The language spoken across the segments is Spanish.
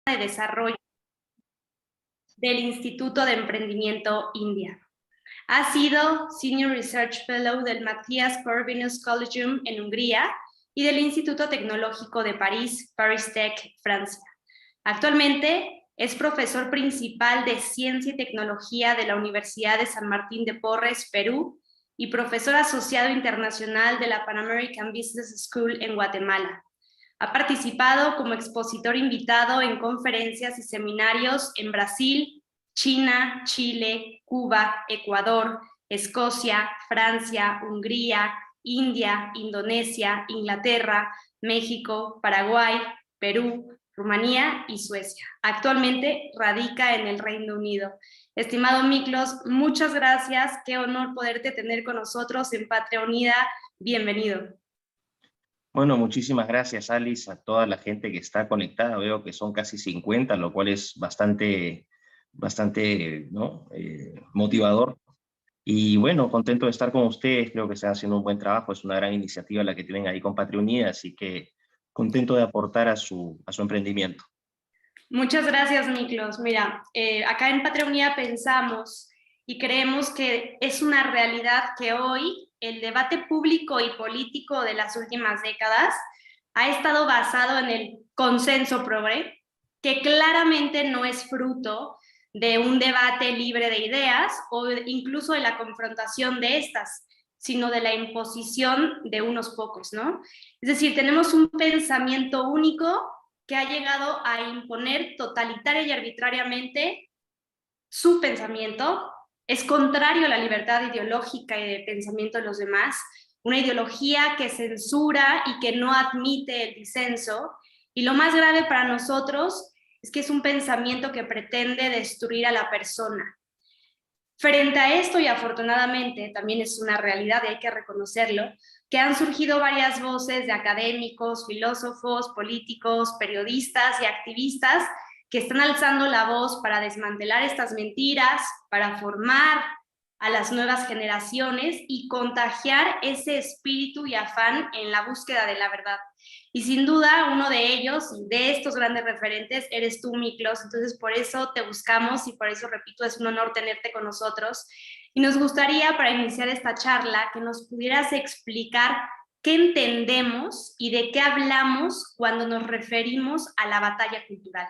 de Desarrollo del Instituto de Emprendimiento India. Ha sido Senior Research Fellow del Matthias Corvinus Collegium en Hungría y del Instituto Tecnológico de París, Paris Tech, Francia. Actualmente es profesor principal de Ciencia y Tecnología de la Universidad de San Martín de Porres, Perú, y profesor asociado internacional de la Pan American Business School en Guatemala. Ha participado como expositor invitado en conferencias y seminarios en Brasil, China, Chile, Cuba, Ecuador, Escocia, Francia, Hungría, India, Indonesia, Inglaterra, México, Paraguay, Perú, Rumanía y Suecia. Actualmente radica en el Reino Unido. Estimado Miklos, muchas gracias. Qué honor poderte tener con nosotros en Patria Unida. Bienvenido. Bueno, muchísimas gracias, Alice, a toda la gente que está conectada. Veo que son casi 50, lo cual es bastante ¿no? Motivador. Y bueno, contento de estar con ustedes. Creo que están haciendo un buen trabajo. Es una gran iniciativa la que tienen ahí con Patria Unida, así que contento de aportar a su emprendimiento. Muchas gracias, Miklos. Mira, acá en Patria Unida pensamos y creemos que es una realidad que hoy el debate público y político de las últimas décadas ha estado basado en el consenso progre, que claramente no es fruto de un debate libre de ideas o incluso de la confrontación de estas, sino de la imposición de unos pocos, ¿no? Es decir, tenemos un pensamiento único que ha llegado a imponer totalitaria y arbitrariamente su pensamiento, es contrario a la libertad ideológica y de pensamiento de los demás, una ideología que censura y que no admite el disenso, y lo más grave para nosotros es que es un pensamiento que pretende destruir a la persona. Frente a esto, y afortunadamente también es una realidad y hay que reconocerlo, que han surgido varias voces de académicos, filósofos, políticos, periodistas y activistas que están alzando la voz para desmantelar estas mentiras, para formar a las nuevas generaciones y contagiar ese espíritu y afán en la búsqueda de la verdad. Y sin duda, uno de ellos, de estos grandes referentes, eres tú, Miklos. Entonces, por eso te buscamos y por eso, repito, es un honor tenerte con nosotros. Y nos gustaría, para iniciar esta charla, que nos pudieras explicar qué entendemos y de qué hablamos cuando nos referimos a la batalla cultural.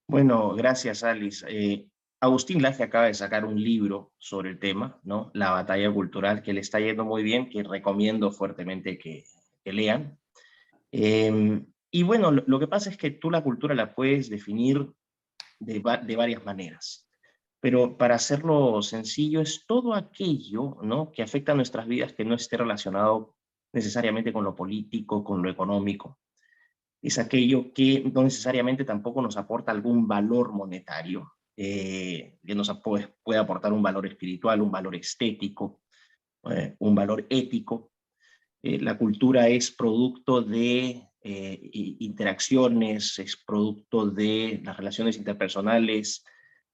Bueno, gracias, Alice. Agustín Laje acaba de sacar un libro sobre el tema, ¿no? La batalla cultural, que le está yendo muy bien, que recomiendo fuertemente que lean. Y bueno, lo que pasa es que tú la cultura la puedes definir de varias maneras, pero para hacerlo sencillo es todo aquello, ¿no? que afecta a nuestras vidas que no esté relacionado necesariamente con lo político, con lo económico. Es aquello que no necesariamente tampoco nos aporta algún valor monetario, que nos puede aportar un valor espiritual, un valor estético, un valor ético. La cultura es producto de interacciones, es producto de las relaciones interpersonales,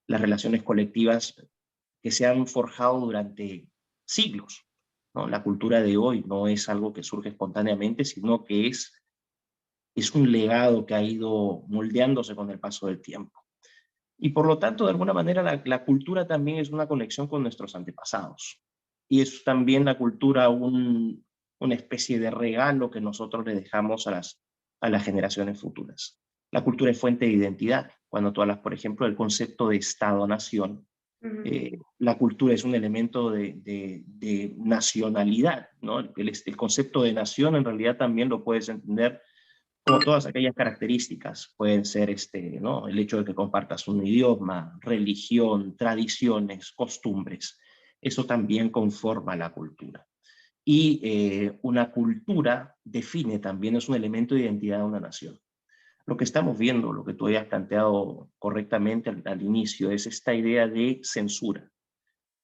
las relaciones colectivas que se han forjado durante siglos, ¿no? La cultura de hoy no es algo que surge espontáneamente, sino que es un legado que ha ido moldeándose con el paso del tiempo. Y por lo tanto, de alguna manera, la cultura también es una conexión con nuestros antepasados. Y es también la cultura una especie de regalo que nosotros le dejamos a las generaciones futuras. La cultura es fuente de identidad. Cuando tú hablas, por ejemplo, del concepto de Estado-nación, la cultura es un elemento de nacionalidad, ¿no? El concepto de nación en realidad también lo puedes entender como todas aquellas características. Pueden ser ¿no? el hecho de que compartas un idioma, religión, tradiciones, costumbres. Eso también conforma la cultura. Y una cultura define también, es un elemento de identidad de una nación. Lo que estamos viendo, lo que tú habías planteado correctamente al inicio, es esta idea de censura.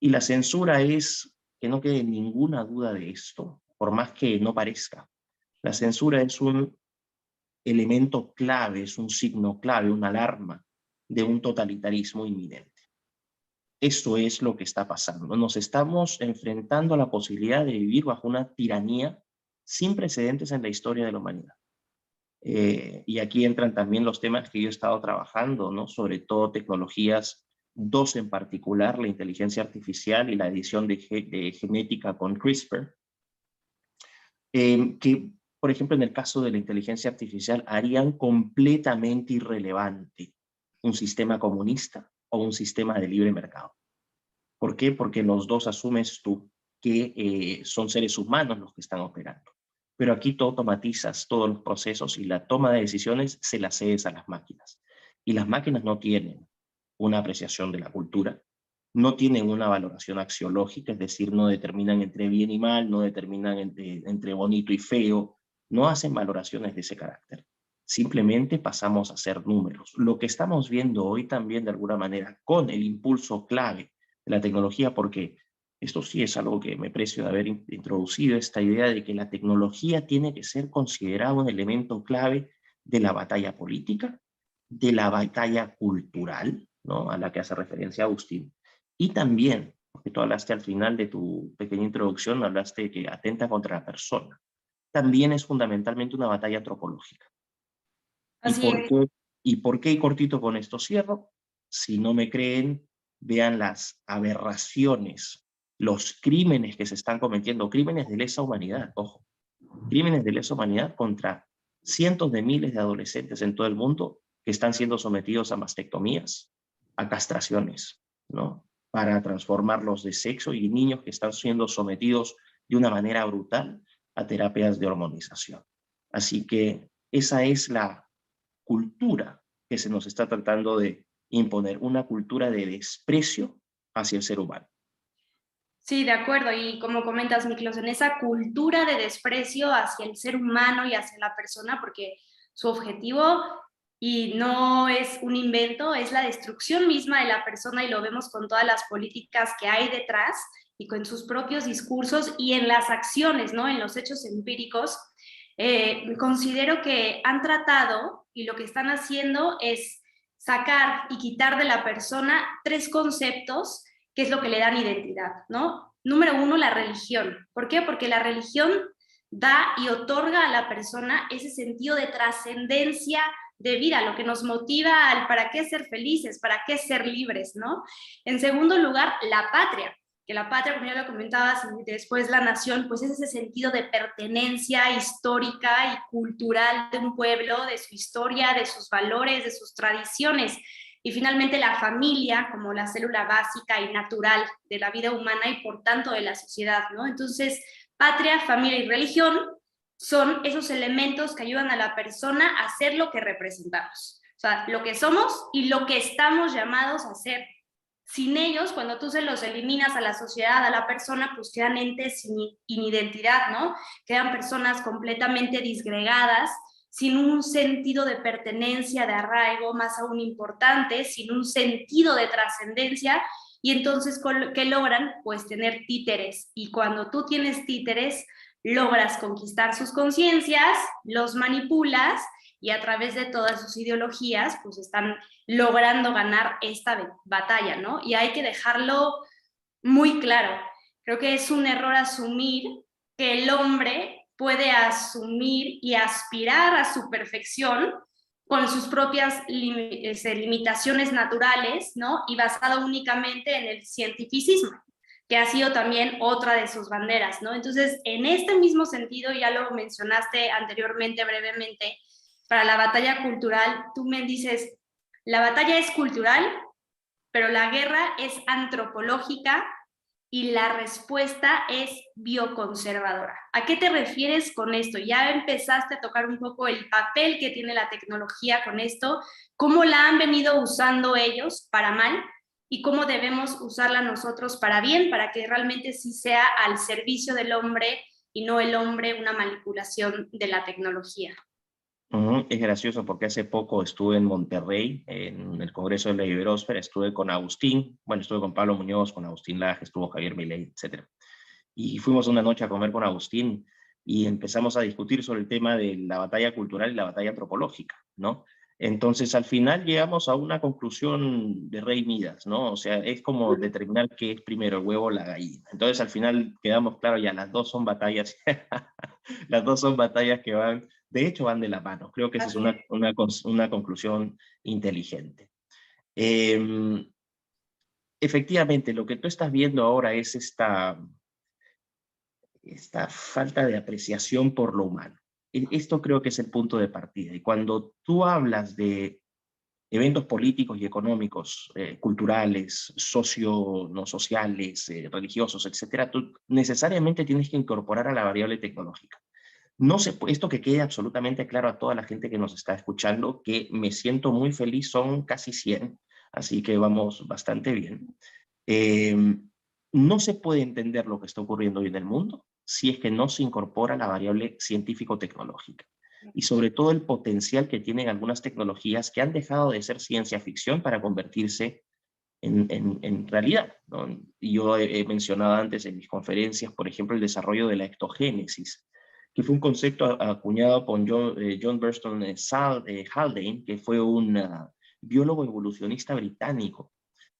Y la censura es, que no quede ninguna duda de esto, por más que no parezca, la censura es un elemento clave, es un signo clave, una alarma de un totalitarismo inminente. Esto es lo que está pasando. Nos estamos enfrentando a la posibilidad de vivir bajo una tiranía sin precedentes en la historia de la humanidad. Y aquí entran también los temas que yo he estado trabajando, ¿no? Sobre todo tecnologías, dos en particular, la inteligencia artificial y la edición de genética con CRISPR, que, por ejemplo, en el caso de la inteligencia artificial, harían completamente irrelevante un sistema comunista o un sistema de libre mercado. ¿Por qué? Porque los dos asumes tú que son seres humanos los que están operando. Pero aquí tú automatizas todos los procesos y la toma de decisiones se la cedes a las máquinas. Y las máquinas no tienen una apreciación de la cultura, no tienen una valoración axiológica, es decir, no determinan entre bien y mal, no determinan entre bonito y feo, no hacen valoraciones de ese carácter. Simplemente pasamos a ser números. Lo que estamos viendo hoy también de alguna manera con el impulso clave de la tecnología, porque esto sí es algo que me precio de haber introducido, esta idea de que la tecnología tiene que ser considerada un elemento clave de la batalla política, de la batalla cultural, ¿no? A la que hace referencia Agustín, y también, porque tú hablaste al final de tu pequeña introducción, hablaste de que atenta contra la persona, también es fundamentalmente una batalla antropológica. ¿Y Así por es. qué? ¿Y por qué? Y cortito con esto cierro. Si no me creen, vean las aberraciones, los crímenes que se están cometiendo, crímenes de lesa humanidad, ojo, crímenes de lesa humanidad contra cientos de miles de adolescentes en todo el mundo que están siendo sometidos a mastectomías, a castraciones, ¿no? Para transformarlos de sexo, y niños que están siendo sometidos de una manera brutal a terapias de hormonización. Así que esa es la cultura que se nos está tratando de imponer, una cultura de desprecio hacia el ser humano. Sí, de acuerdo. Y como comentas, Miklos, en esa cultura de desprecio hacia el ser humano y hacia la persona, porque su objetivo, y no es un invento, es la destrucción misma de la persona, y lo vemos con todas las políticas que hay detrás y con sus propios discursos y en las acciones, ¿no? En los hechos empíricos. Considero que han tratado y lo que están haciendo es sacar y quitar de la persona tres conceptos que es lo que le dan identidad, ¿no? Número uno, la religión. ¿Por qué? Porque la religión da y otorga a la persona ese sentido de trascendencia de vida, lo que nos motiva al para qué ser felices, para qué ser libres, ¿no? En segundo lugar, la patria, que la patria, como ya lo comentabas, y después la nación, pues es ese sentido de pertenencia histórica y cultural de un pueblo, de su historia, de sus valores, de sus tradiciones. Y finalmente la familia como la célula básica y natural de la vida humana y por tanto de la sociedad, ¿no? Entonces, patria, familia y religión son esos elementos que ayudan a la persona a ser lo que representamos. O sea, lo que somos y lo que estamos llamados a ser. Sin ellos, cuando tú se los eliminas a la sociedad, a la persona, pues quedan entes sin identidad, ¿no? Quedan personas completamente disgregadas, sin un sentido de pertenencia, de arraigo, más aún importante, sin un sentido de trascendencia, y entonces, ¿qué logran? Pues tener títeres, y cuando tú tienes títeres, logras conquistar sus conciencias, los manipulas, y a través de todas sus ideologías, pues están logrando ganar esta batalla, ¿no? Y hay que dejarlo muy claro. Creo que es un error asumir que el hombre puede asumir y aspirar a su perfección con sus propias limitaciones naturales, ¿no? Y basado únicamente en el cientificismo, que ha sido también otra de sus banderas, ¿no? Entonces, en este mismo sentido, ya lo mencionaste anteriormente brevemente, para la batalla cultural, tú me dices, la batalla es cultural, pero la guerra es antropológica y la respuesta es bioconservadora. ¿A qué te refieres con esto? Ya empezaste a tocar un poco el papel que tiene la tecnología con esto, cómo la han venido usando ellos para mal y cómo debemos usarla nosotros para bien, para que realmente sí sea al servicio del hombre y no el hombre una manipulación de la tecnología. Es gracioso porque hace poco estuve en Monterrey, en el Congreso de la Iberósfera, estuve con Agustín, bueno, estuve con Pablo Muñoz, con Agustín Laje, estuvo Javier Milei, etc. Y fuimos una noche a comer con Agustín y empezamos a discutir sobre el tema de la batalla cultural y la batalla antropológica, ¿no? Entonces, al final llegamos a una conclusión de Rey Midas, ¿no? O sea, es como determinar qué es primero, el huevo o la gallina. Entonces, al final quedamos claro, ya las dos son batallas, las dos son batallas que van De hecho, van de la mano. Creo que esa es Así es. una conclusión inteligente. Efectivamente, lo que tú estás viendo ahora es esta falta de apreciación por lo humano. Esto creo que es el punto de partida. Y cuando tú hablas de eventos políticos y económicos, culturales, no sociales, religiosos, etcétera, tú necesariamente tienes que incorporar a la variable tecnológica. No se, esto que quede absolutamente claro a toda la gente que nos está escuchando, que me siento muy feliz, son casi 100, así que vamos bastante bien. Eh, no se puede entender lo que está ocurriendo hoy en el mundo si es que no se incorpora la variable científico-tecnológica y sobre todo el potencial que tienen algunas tecnologías que han dejado de ser ciencia ficción para convertirse en realidad, ¿no? Y yo he mencionado antes en mis conferencias, por ejemplo, el desarrollo de la ectogénesis, que fue un concepto acuñado por John Burston Haldane, que fue un biólogo evolucionista británico,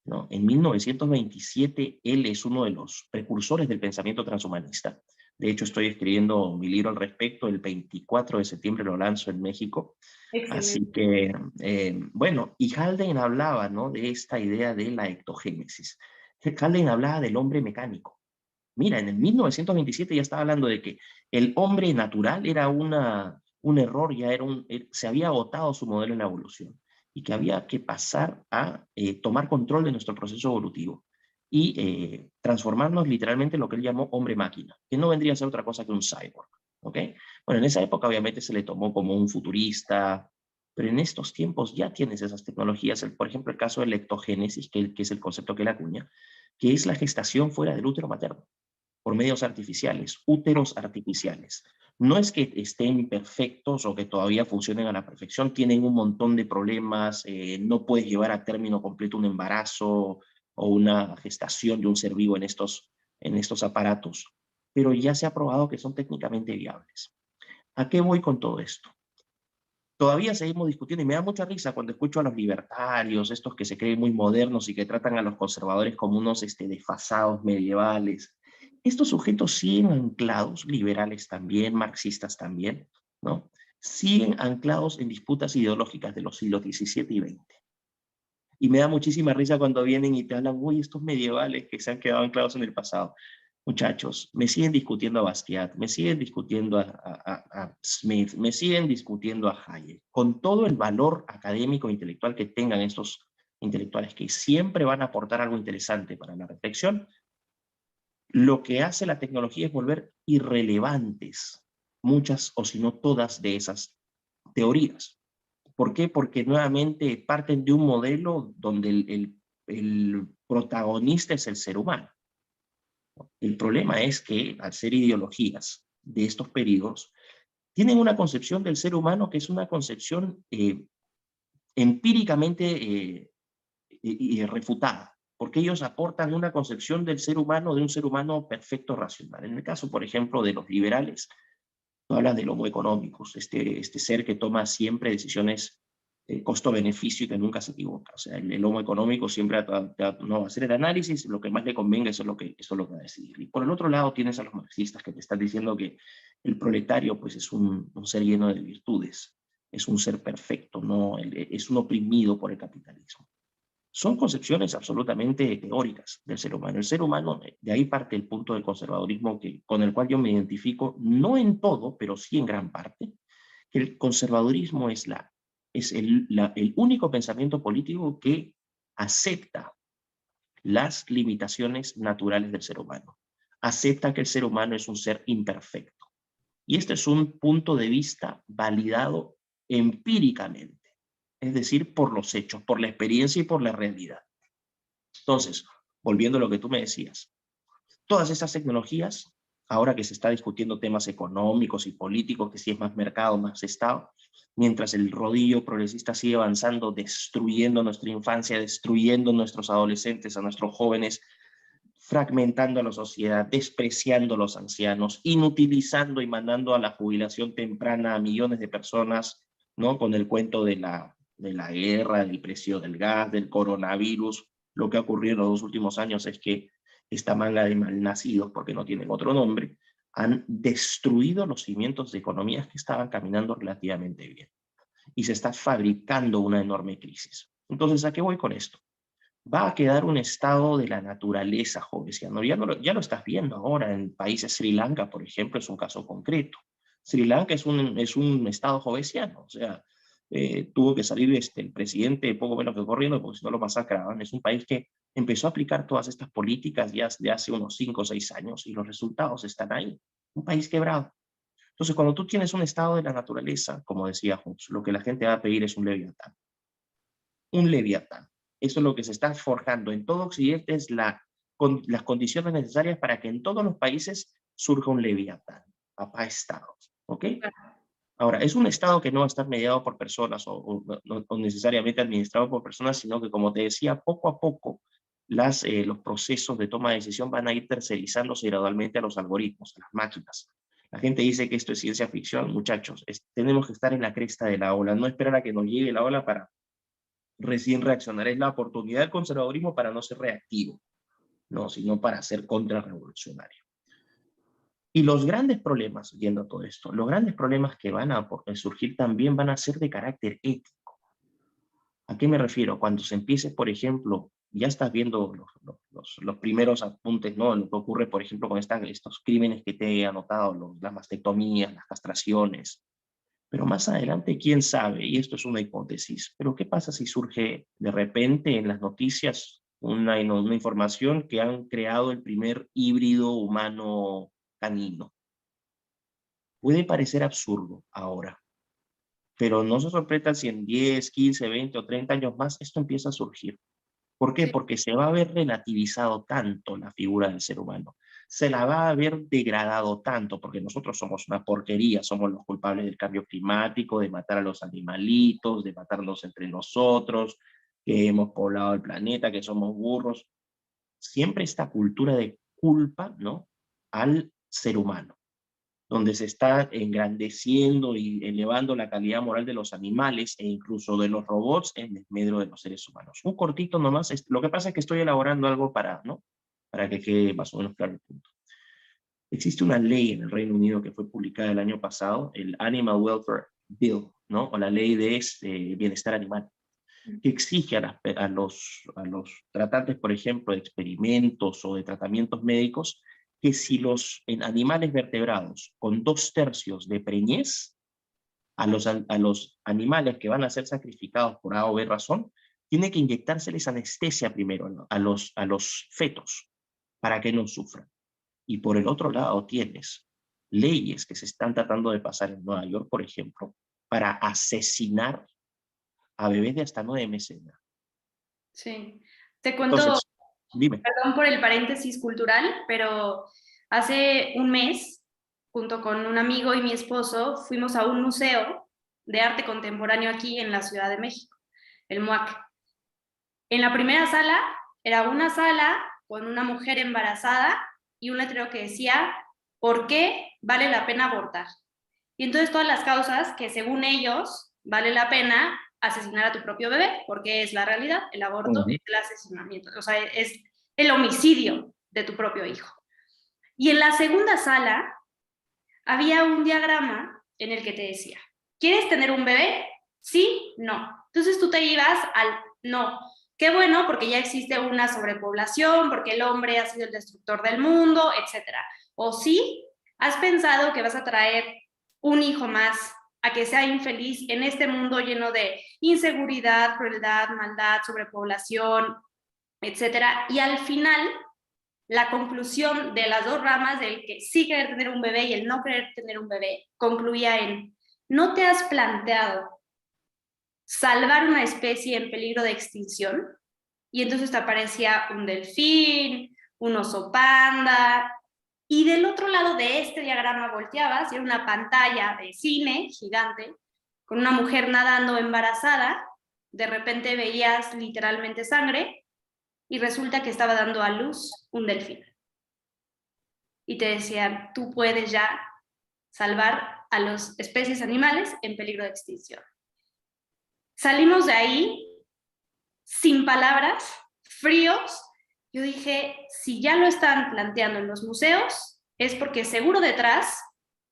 ¿no? En 1927, él es uno de los precursores del pensamiento transhumanista. De hecho, estoy escribiendo mi libro al respecto, el 24 de septiembre lo lanzo en México. Así Excelente. que, bueno, y Haldane hablaba, ¿no?, de esta idea de la ectogénesis. Haldane hablaba del hombre mecánico. Mira, en el 1927 ya estaba hablando de que el hombre natural era un error, se había agotado su modelo en la evolución y que había que pasar a tomar control de nuestro proceso evolutivo y transformarnos literalmente en lo que él llamó hombre-máquina, que no vendría a ser otra cosa que un cyborg. ¿Ok? Bueno, en esa época obviamente se le tomó como un futurista, pero en estos tiempos ya tienes esas tecnologías. Por ejemplo, el caso de la ectogénesis, que es el concepto que él acuña, que es la gestación fuera del útero materno por medios artificiales, úteros artificiales. No es que estén perfectos o que todavía funcionen a la perfección, tienen un montón de problemas, no puedes llevar a término completo un embarazo o una gestación de un ser vivo en estos aparatos, pero ya se ha probado que son técnicamente viables. ¿A qué voy con todo esto? Todavía seguimos discutiendo y me da mucha risa cuando escucho a los libertarios, estos que se creen muy modernos y que tratan a los conservadores como unos desfasados medievales. Estos sujetos siguen anclados, liberales también, marxistas también, ¿no? Siguen anclados en disputas ideológicas de los siglos XVII y XX. Y me da muchísima risa cuando vienen y te hablan, uy, estos medievales que se han quedado anclados en el pasado. Muchachos, me siguen discutiendo a Basquiat, me siguen discutiendo a Smith, me siguen discutiendo a Hayek, con todo el valor académico e intelectual que tengan estos intelectuales que siempre van a aportar algo interesante para la reflexión. Lo que hace la tecnología es volver irrelevantes muchas o si no todas de esas teorías. ¿Por qué? Porque nuevamente parten de un modelo donde el protagonista es el ser humano. El problema es que al ser ideologías de estos periodos, tienen una concepción del ser humano que es una concepción empíricamente refutada, porque ellos aportan una concepción del ser humano, de un ser humano perfecto racional. En el caso, por ejemplo, de los liberales, no hablan del homo economicus, este ser que toma siempre decisiones costo-beneficio y que nunca se equivoca. O sea, el homo económico siempre no va a hacer el análisis, lo que más le convenga, eso es lo que va a decidir. Y por el otro lado tienes a los marxistas que te están diciendo que el proletario pues, es un ser lleno de virtudes, es un ser perfecto, no, es un oprimido por el capitalismo. Son concepciones absolutamente teóricas del ser humano. El ser humano, de ahí parte el punto del conservadurismo con el cual yo me identifico, no en todo, pero sí en gran parte, que el conservadurismo es el único pensamiento político que acepta las limitaciones naturales del ser humano. Acepta que el ser humano es un ser imperfecto. Y este es un punto de vista validado empíricamente, es decir, por los hechos, por la experiencia y por la realidad. Entonces, volviendo a lo que tú me decías, todas estas tecnologías, ahora que se está discutiendo temas económicos y políticos, que si es más mercado, más Estado, mientras el rodillo progresista sigue avanzando, destruyendo nuestra infancia, destruyendo nuestros adolescentes, a nuestros jóvenes, fragmentando a la sociedad, despreciando a los ancianos, inutilizando y mandando a la jubilación temprana a millones de personas, ¿no? Con el cuento de la guerra, del precio del gas, del coronavirus. Lo que ha ocurrido en los 2 últimos años es que esta manga de malnacidos, porque no tienen otro nombre, han destruido los cimientos de economías que estaban caminando relativamente bien. Y se está fabricando una enorme crisis. Entonces, ¿a qué voy con esto? Va a quedar un estado de la naturaleza jovesiano. Ya lo estás viendo ahora en países. Sri Lanka, por ejemplo, es un caso concreto. Sri Lanka es un estado jovesiano, o sea, tuvo que salir el presidente poco menos que corriendo, porque si no lo masacraban. Es un país que empezó a aplicar todas estas políticas ya de hace unos 5 o 6 años, y los resultados están ahí. Un país quebrado. Entonces, cuando tú tienes un estado de la naturaleza, como decía Hobbes, lo que la gente va a pedir es un leviatán. Un leviatán. Eso es lo que se está forjando en todo Occidente, es las condiciones necesarias para que en todos los países surja un leviatán. Papá Estado. ¿Ok? Ahora, es un Estado que no va a estar mediado por personas o necesariamente administrado por personas, sino que, como te decía, poco a poco los procesos de toma de decisión van a ir tercerizándose gradualmente a los algoritmos, a las máquinas. La gente dice que esto es ciencia ficción. Muchachos, tenemos que estar en la cresta de la ola, no esperar a que nos llegue la ola para recién reaccionar. Es la oportunidad del conservadurismo para no ser reactivo, no, sino para ser contrarrevolucionario. Y los grandes problemas, yendo a todo esto, los grandes problemas que van a surgir también van a ser de carácter ético. ¿A qué me refiero? Cuando se empiece, por ejemplo, ya estás viendo los primeros apuntes, ¿no? Lo que ocurre, por ejemplo, con estos crímenes que te he anotado, las mastectomías, las castraciones. Pero más adelante, quién sabe, y esto es una hipótesis, pero ¿qué pasa si surge de repente en las noticias una información que han creado el primer híbrido humano canino? Puede parecer absurdo ahora, pero no se sorprendan si en 10, 15, 20 o 30 años más esto empieza a surgir. ¿Por qué? Sí. Porque se va a haber relativizado tanto la figura del ser humano. Se la va a haber degradado tanto, porque nosotros somos una porquería, somos los culpables del cambio climático, de matar a los animalitos, de matarnos entre nosotros, que hemos poblado el planeta, que somos burros. Siempre esta cultura de culpa, ¿no?, al ser humano, donde se está engrandeciendo y elevando la calidad moral de los animales e incluso de los robots en desmedro de los seres humanos. Un cortito nomás. Lo que pasa es que estoy elaborando algo ¿no?, para que quede más o menos claro el punto. Existe una ley en el Reino Unido que fue publicada el año pasado, el Animal Welfare Bill, ¿no?, o la ley de bienestar animal, que exige a los tratantes, por ejemplo, de experimentos o de tratamientos médicos, que si en animales vertebrados con 2/3 de preñez, a los animales que van a ser sacrificados por A o B razón, tiene que inyectárseles anestesia primero, ¿no?, a los fetos, para que no sufran. Y por el otro lado tienes leyes que se están tratando de pasar en Nueva York, por ejemplo, para asesinar a bebés de hasta 9 meses. Sí. Te cuento, Entonces, dime. perdón por el paréntesis cultural, pero hace un mes, junto con un amigo y mi esposo, fuimos a un museo de arte contemporáneo aquí en la Ciudad de México, el MUAC. En la primera sala era una sala con una mujer embarazada y un letrero que decía, ¿por qué vale la pena abortar? Y entonces todas las causas que según ellos vale la pena asesinar a tu propio bebé, porque es la realidad, el aborto es el asesinamiento, o sea, es el homicidio de tu propio hijo. Y en la segunda sala había un diagrama en el que te decía, ¿quieres tener un bebé? Sí, no. Entonces tú te ibas al no. Qué bueno, porque ya existe una sobrepoblación, porque el hombre ha sido el destructor del mundo, etc. O sí, has pensado que vas a traer un hijo más a que sea infeliz en este mundo lleno de inseguridad, crueldad, maldad, sobrepoblación, etc. Y al final, la conclusión de las dos ramas, del que sí querer tener un bebé y el no querer tener un bebé, concluía en, ¿no te has planteado salvar una especie en peligro de extinción? Y entonces te aparecía un delfín, un oso panda, y del otro lado de este diagrama volteabas y era una pantalla de cine gigante con una mujer nadando embarazada. De repente veías literalmente sangre y resulta que estaba dando a luz un delfín. Y te decían, tú puedes ya salvar a las especies animales en peligro de extinción. Salimos de ahí sin palabras, fríos. Yo dije, si ya lo están planteando en los museos, es porque seguro detrás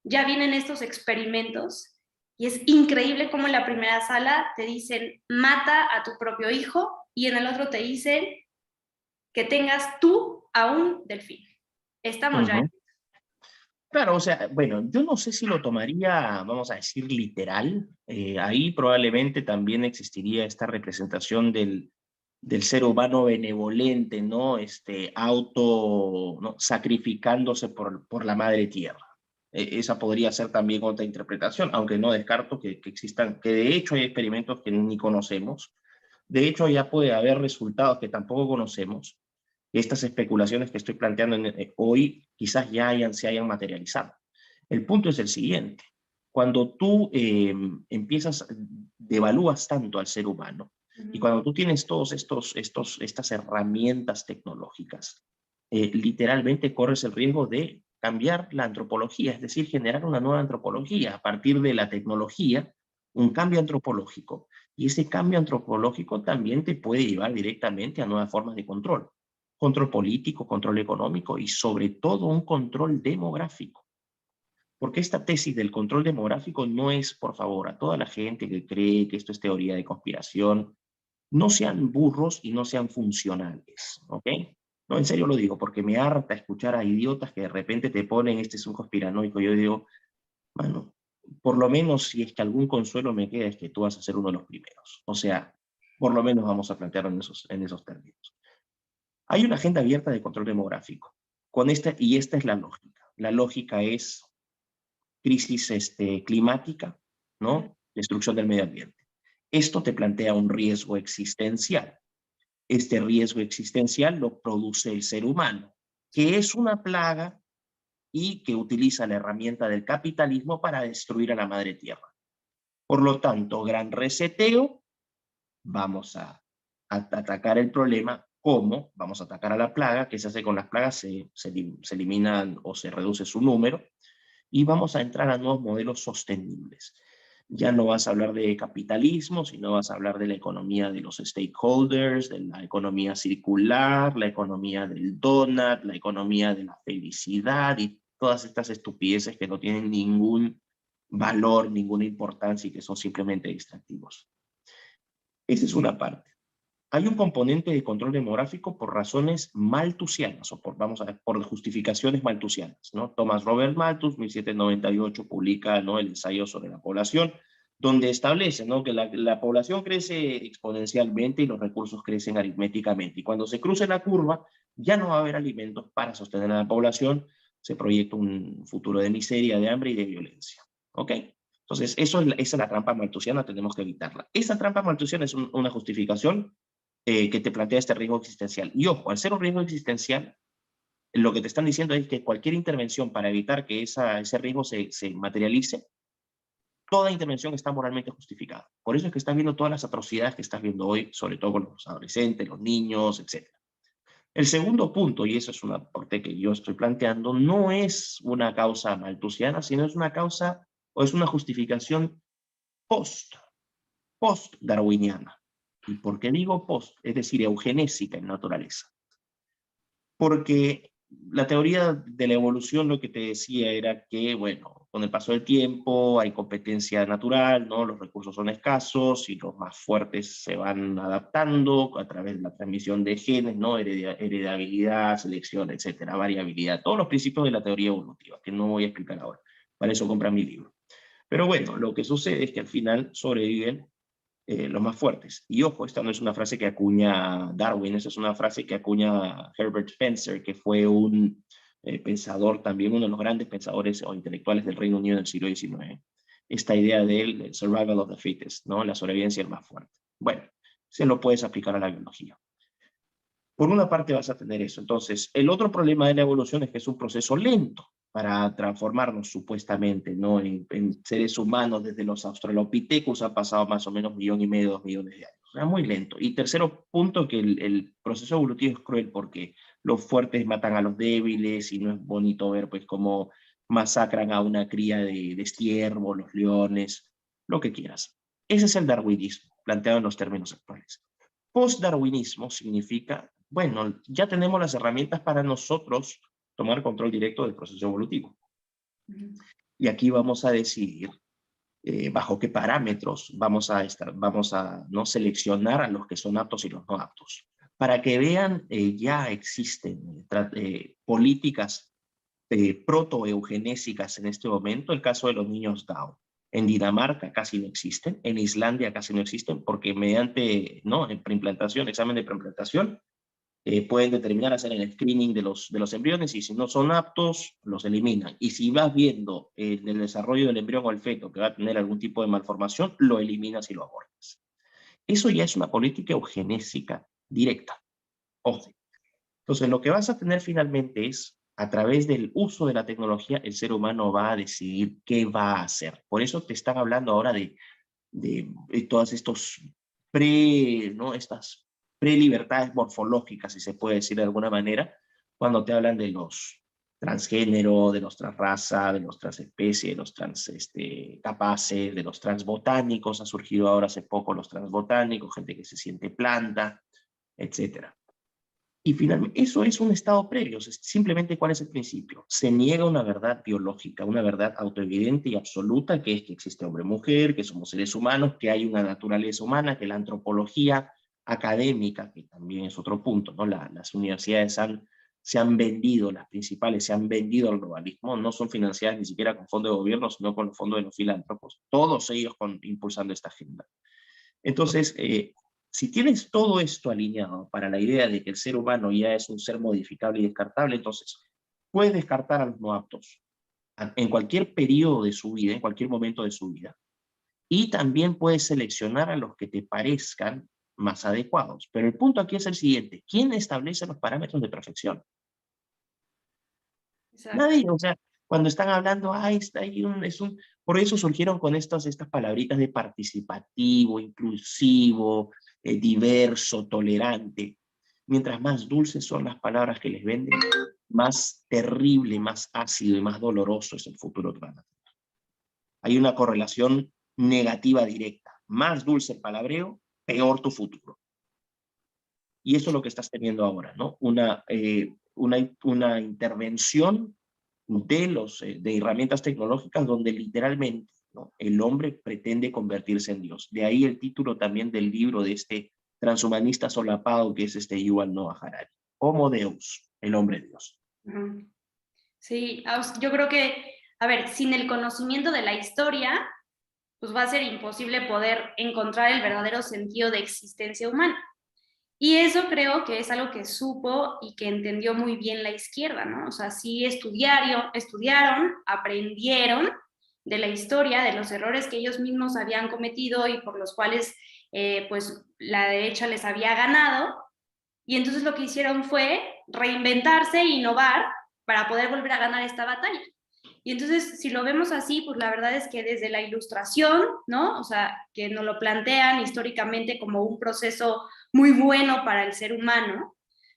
ya vienen estos experimentos y es increíble cómo en la primera sala te dicen mata a tu propio hijo y en el otro te dicen que tengas tú a un delfín. Estamos ya. Ujú. Claro, o sea, bueno, yo no sé si lo tomaría, vamos a decir, literal. Ahí probablemente también existiría esta representación del ser humano benevolente, ¿no? ¿No? Sacrificándose por la madre tierra. Esa podría ser también otra interpretación, aunque no descarto que existan, que de hecho hay experimentos que ni conocemos. De hecho, ya puede haber resultados que tampoco conocemos. Estas especulaciones que estoy planteando hoy quizás ya se hayan materializado. El punto es el siguiente. Cuando tú devalúas tanto al ser humano, y cuando tú tienes todos estas herramientas tecnológicas, literalmente corres el riesgo de cambiar la antropología, es decir, generar una nueva antropología a partir de la tecnología, un cambio antropológico. Y ese cambio antropológico también te puede llevar directamente a nuevas formas de control. Control político, control económico y sobre todo un control demográfico. Porque esta tesis del control demográfico no es, por favor, a toda la gente que cree que esto es teoría de conspiración, no sean burros y no sean funcionales, ¿ok? No, en serio lo digo, porque me harta escuchar a idiotas que de repente te ponen, este es un conspiranoico. Yo digo, mano, por lo menos si es que algún consuelo me queda es que tú vas a ser uno de los primeros. O sea, por lo menos vamos a plantearlo en esos términos. Hay una agenda abierta de control demográfico. Y esta es la lógica. La lógica es crisis climática, ¿no? Destrucción del medio ambiente. Esto te plantea un riesgo existencial. Este riesgo existencial lo produce el ser humano, que es una plaga y que utiliza la herramienta del capitalismo para destruir a la madre tierra. Por lo tanto, gran reseteo, vamos a atacar el problema. ¿Cómo? Vamos a atacar a la plaga. ¿Qué se hace con las plagas? Se eliminan o se reduce su número y vamos a entrar a nuevos modelos sostenibles. Ya no vas a hablar de capitalismo, sino vas a hablar de la economía de los stakeholders, de la economía circular, la economía del donut, la economía de la felicidad y todas estas estupideces que no tienen ningún valor, ninguna importancia y que son simplemente distractivos. Esa es una parte. Hay un componente de control demográfico por razones malthusianas, o vamos a ver, por justificaciones malthusianas, ¿no? Thomas Robert Malthus, 1798, publica, ¿no?, el ensayo sobre la población, donde establece, ¿no?, que la población crece exponencialmente y los recursos crecen aritméticamente. Y cuando se cruce la curva, ya no va a haber alimentos para sostener a la población, se proyecta un futuro de miseria, de hambre y de violencia. ¿Ok? Entonces, esa es la trampa malthusiana, tenemos que evitarla. Esa trampa malthusiana es una justificación que te plantea este riesgo existencial. Y ojo, al ser un riesgo existencial, lo que te están diciendo es que cualquier intervención para evitar que ese riesgo se materialice, toda intervención está moralmente justificada. Por eso es que estás viendo todas las atrocidades que estás viendo hoy, sobre todo con los adolescentes, los niños, etc. El segundo punto, y eso es un aporte que yo estoy planteando, no es una causa malthusiana, sino es una causa o es una justificación post-darwiniana. ¿Y por qué digo post? Es decir, eugenésica en naturaleza. Porque la teoría de la evolución lo que te decía era que, bueno, con el paso del tiempo hay competencia natural, ¿no? Los recursos son escasos y los más fuertes se van adaptando a través de la transmisión de genes, ¿no? Heredabilidad, selección, etcétera, variabilidad, todos los principios de la teoría evolutiva, que no voy a explicar ahora. Para eso compra mi libro. Pero bueno, lo que sucede es que al final sobreviven los más fuertes. Y ojo, esta no es una frase que acuña Darwin, esa es una frase que acuña Herbert Spencer, que fue un pensador también, uno de los grandes pensadores o intelectuales del Reino Unido del siglo XIX. Esta idea del survival of the fittest, ¿no? La sobrevivencia del más fuerte. Bueno, se lo puedes aplicar a la biología. Por una parte vas a tener eso. Entonces, el otro problema de la evolución es que es un proceso lento para transformarnos supuestamente, ¿no?, en seres humanos. Desde los Australopithecus ha pasado más o menos 1,5 2 millones de años. O sea, muy lento. Y tercero punto, que el proceso evolutivo es cruel porque los fuertes matan a los débiles y no es bonito ver pues cómo masacran a una cría de ciervo, los leones, lo que quieras. Ese es el darwinismo, planteado en los términos actuales. Post-darwinismo significa, bueno, ya tenemos las herramientas para nosotros tomar control directo del proceso evolutivo. Ujú. Y aquí vamos a decidir bajo qué parámetros vamos a no seleccionar a los que son aptos y los no aptos. Para que vean, ya existen políticas protoeugenésicas en este momento, el caso de los niños Down. En Dinamarca casi no existen, en Islandia casi no existen, porque mediante en preimplantación, examen de preimplantación, pueden determinar, hacer el screening de los embriones, y si no son aptos, los eliminan. Y si vas viendo en el desarrollo del embrión o el feto que va a tener algún tipo de malformación, lo eliminas y lo abortas. Eso ya es una política eugenésica directa. Ojo. Entonces, lo que vas a tener finalmente es, a través del uso de la tecnología, el ser humano va a decidir qué va a hacer. Por eso te están hablando ahora de todas estos estas prelibertades morfológicas, si se puede decir de alguna manera, cuando te hablan de los transgénero, de los transraza, de los transespecie, de los capaces, de los transbotánicos. Ha surgido ahora hace poco los transbotánicos, gente que se siente planta, etcétera. Y finalmente, eso es un estado previo. Simplemente, ¿cuál es el principio? Se niega una verdad biológica, una verdad autoevidente y absoluta, que es que existe hombre-mujer, que somos seres humanos, que hay una naturaleza humana, que la antropología académica, que también es otro punto, ¿no? Las universidades se han vendido, las principales se han vendido al globalismo, no son financiadas ni siquiera con fondos de gobierno, sino con los fondos de los filántropos, todos ellos impulsando esta agenda. Entonces, si tienes todo esto alineado para la idea de que el ser humano ya es un ser modificable y descartable, entonces puedes descartar a los no aptos en cualquier periodo de su vida, en cualquier momento de su vida, y también puedes seleccionar a los que te parezcan más adecuados. Pero el punto aquí es el siguiente: ¿quién establece los parámetros de perfección? Exacto. Nadie. O sea, cuando están hablando, por eso surgieron con estas palabritas de participativo, inclusivo, diverso, tolerante. Mientras más dulces son las palabras que les venden, más terrible, más ácido y más doloroso es el futuro que van a tener. Hay una correlación negativa directa. Más dulce el palabreo, peor tu futuro. Y eso es lo que estás teniendo ahora, ¿no? Una intervención de herramientas tecnológicas donde literalmente, ¿no?, el hombre pretende convertirse en Dios. De ahí el título también del libro de este transhumanista solapado que es Yuval Noah Harari. Homo Deus, el hombre Dios. Ujú. Sí, yo creo que, a ver, sin el conocimiento de la historia, pues va a ser imposible poder encontrar el verdadero sentido de existencia humana. Y eso creo que es algo que supo y que entendió muy bien la izquierda, ¿no? O sea, sí estudiaron, aprendieron de la historia, de los errores que ellos mismos habían cometido y por los cuales pues la derecha les había ganado. Y entonces lo que hicieron fue reinventarse e innovar para poder volver a ganar esta batalla. Y entonces, si lo vemos así, pues la verdad es que desde la Ilustración, ¿no? O sea, que nos lo plantean históricamente como un proceso muy bueno para el ser humano,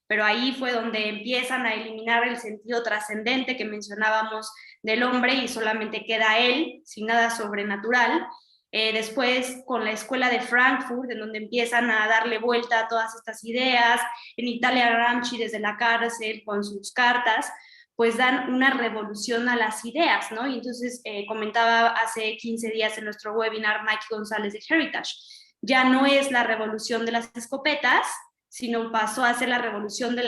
pero ahí fue donde empiezan a eliminar el sentido trascendente que mencionábamos del hombre y solamente queda él, sin nada sobrenatural. Después con la escuela de Frankfurt, en donde empiezan a darle vuelta a todas estas ideas, en Italia Gramsci desde la cárcel con sus cartas, pues dan una revolución a las ideas, ¿no? Y entonces comentaba hace 15 días en nuestro webinar Mike González de Heritage, ya no es la revolución de las escopetas, sino pasó a ser la revolución de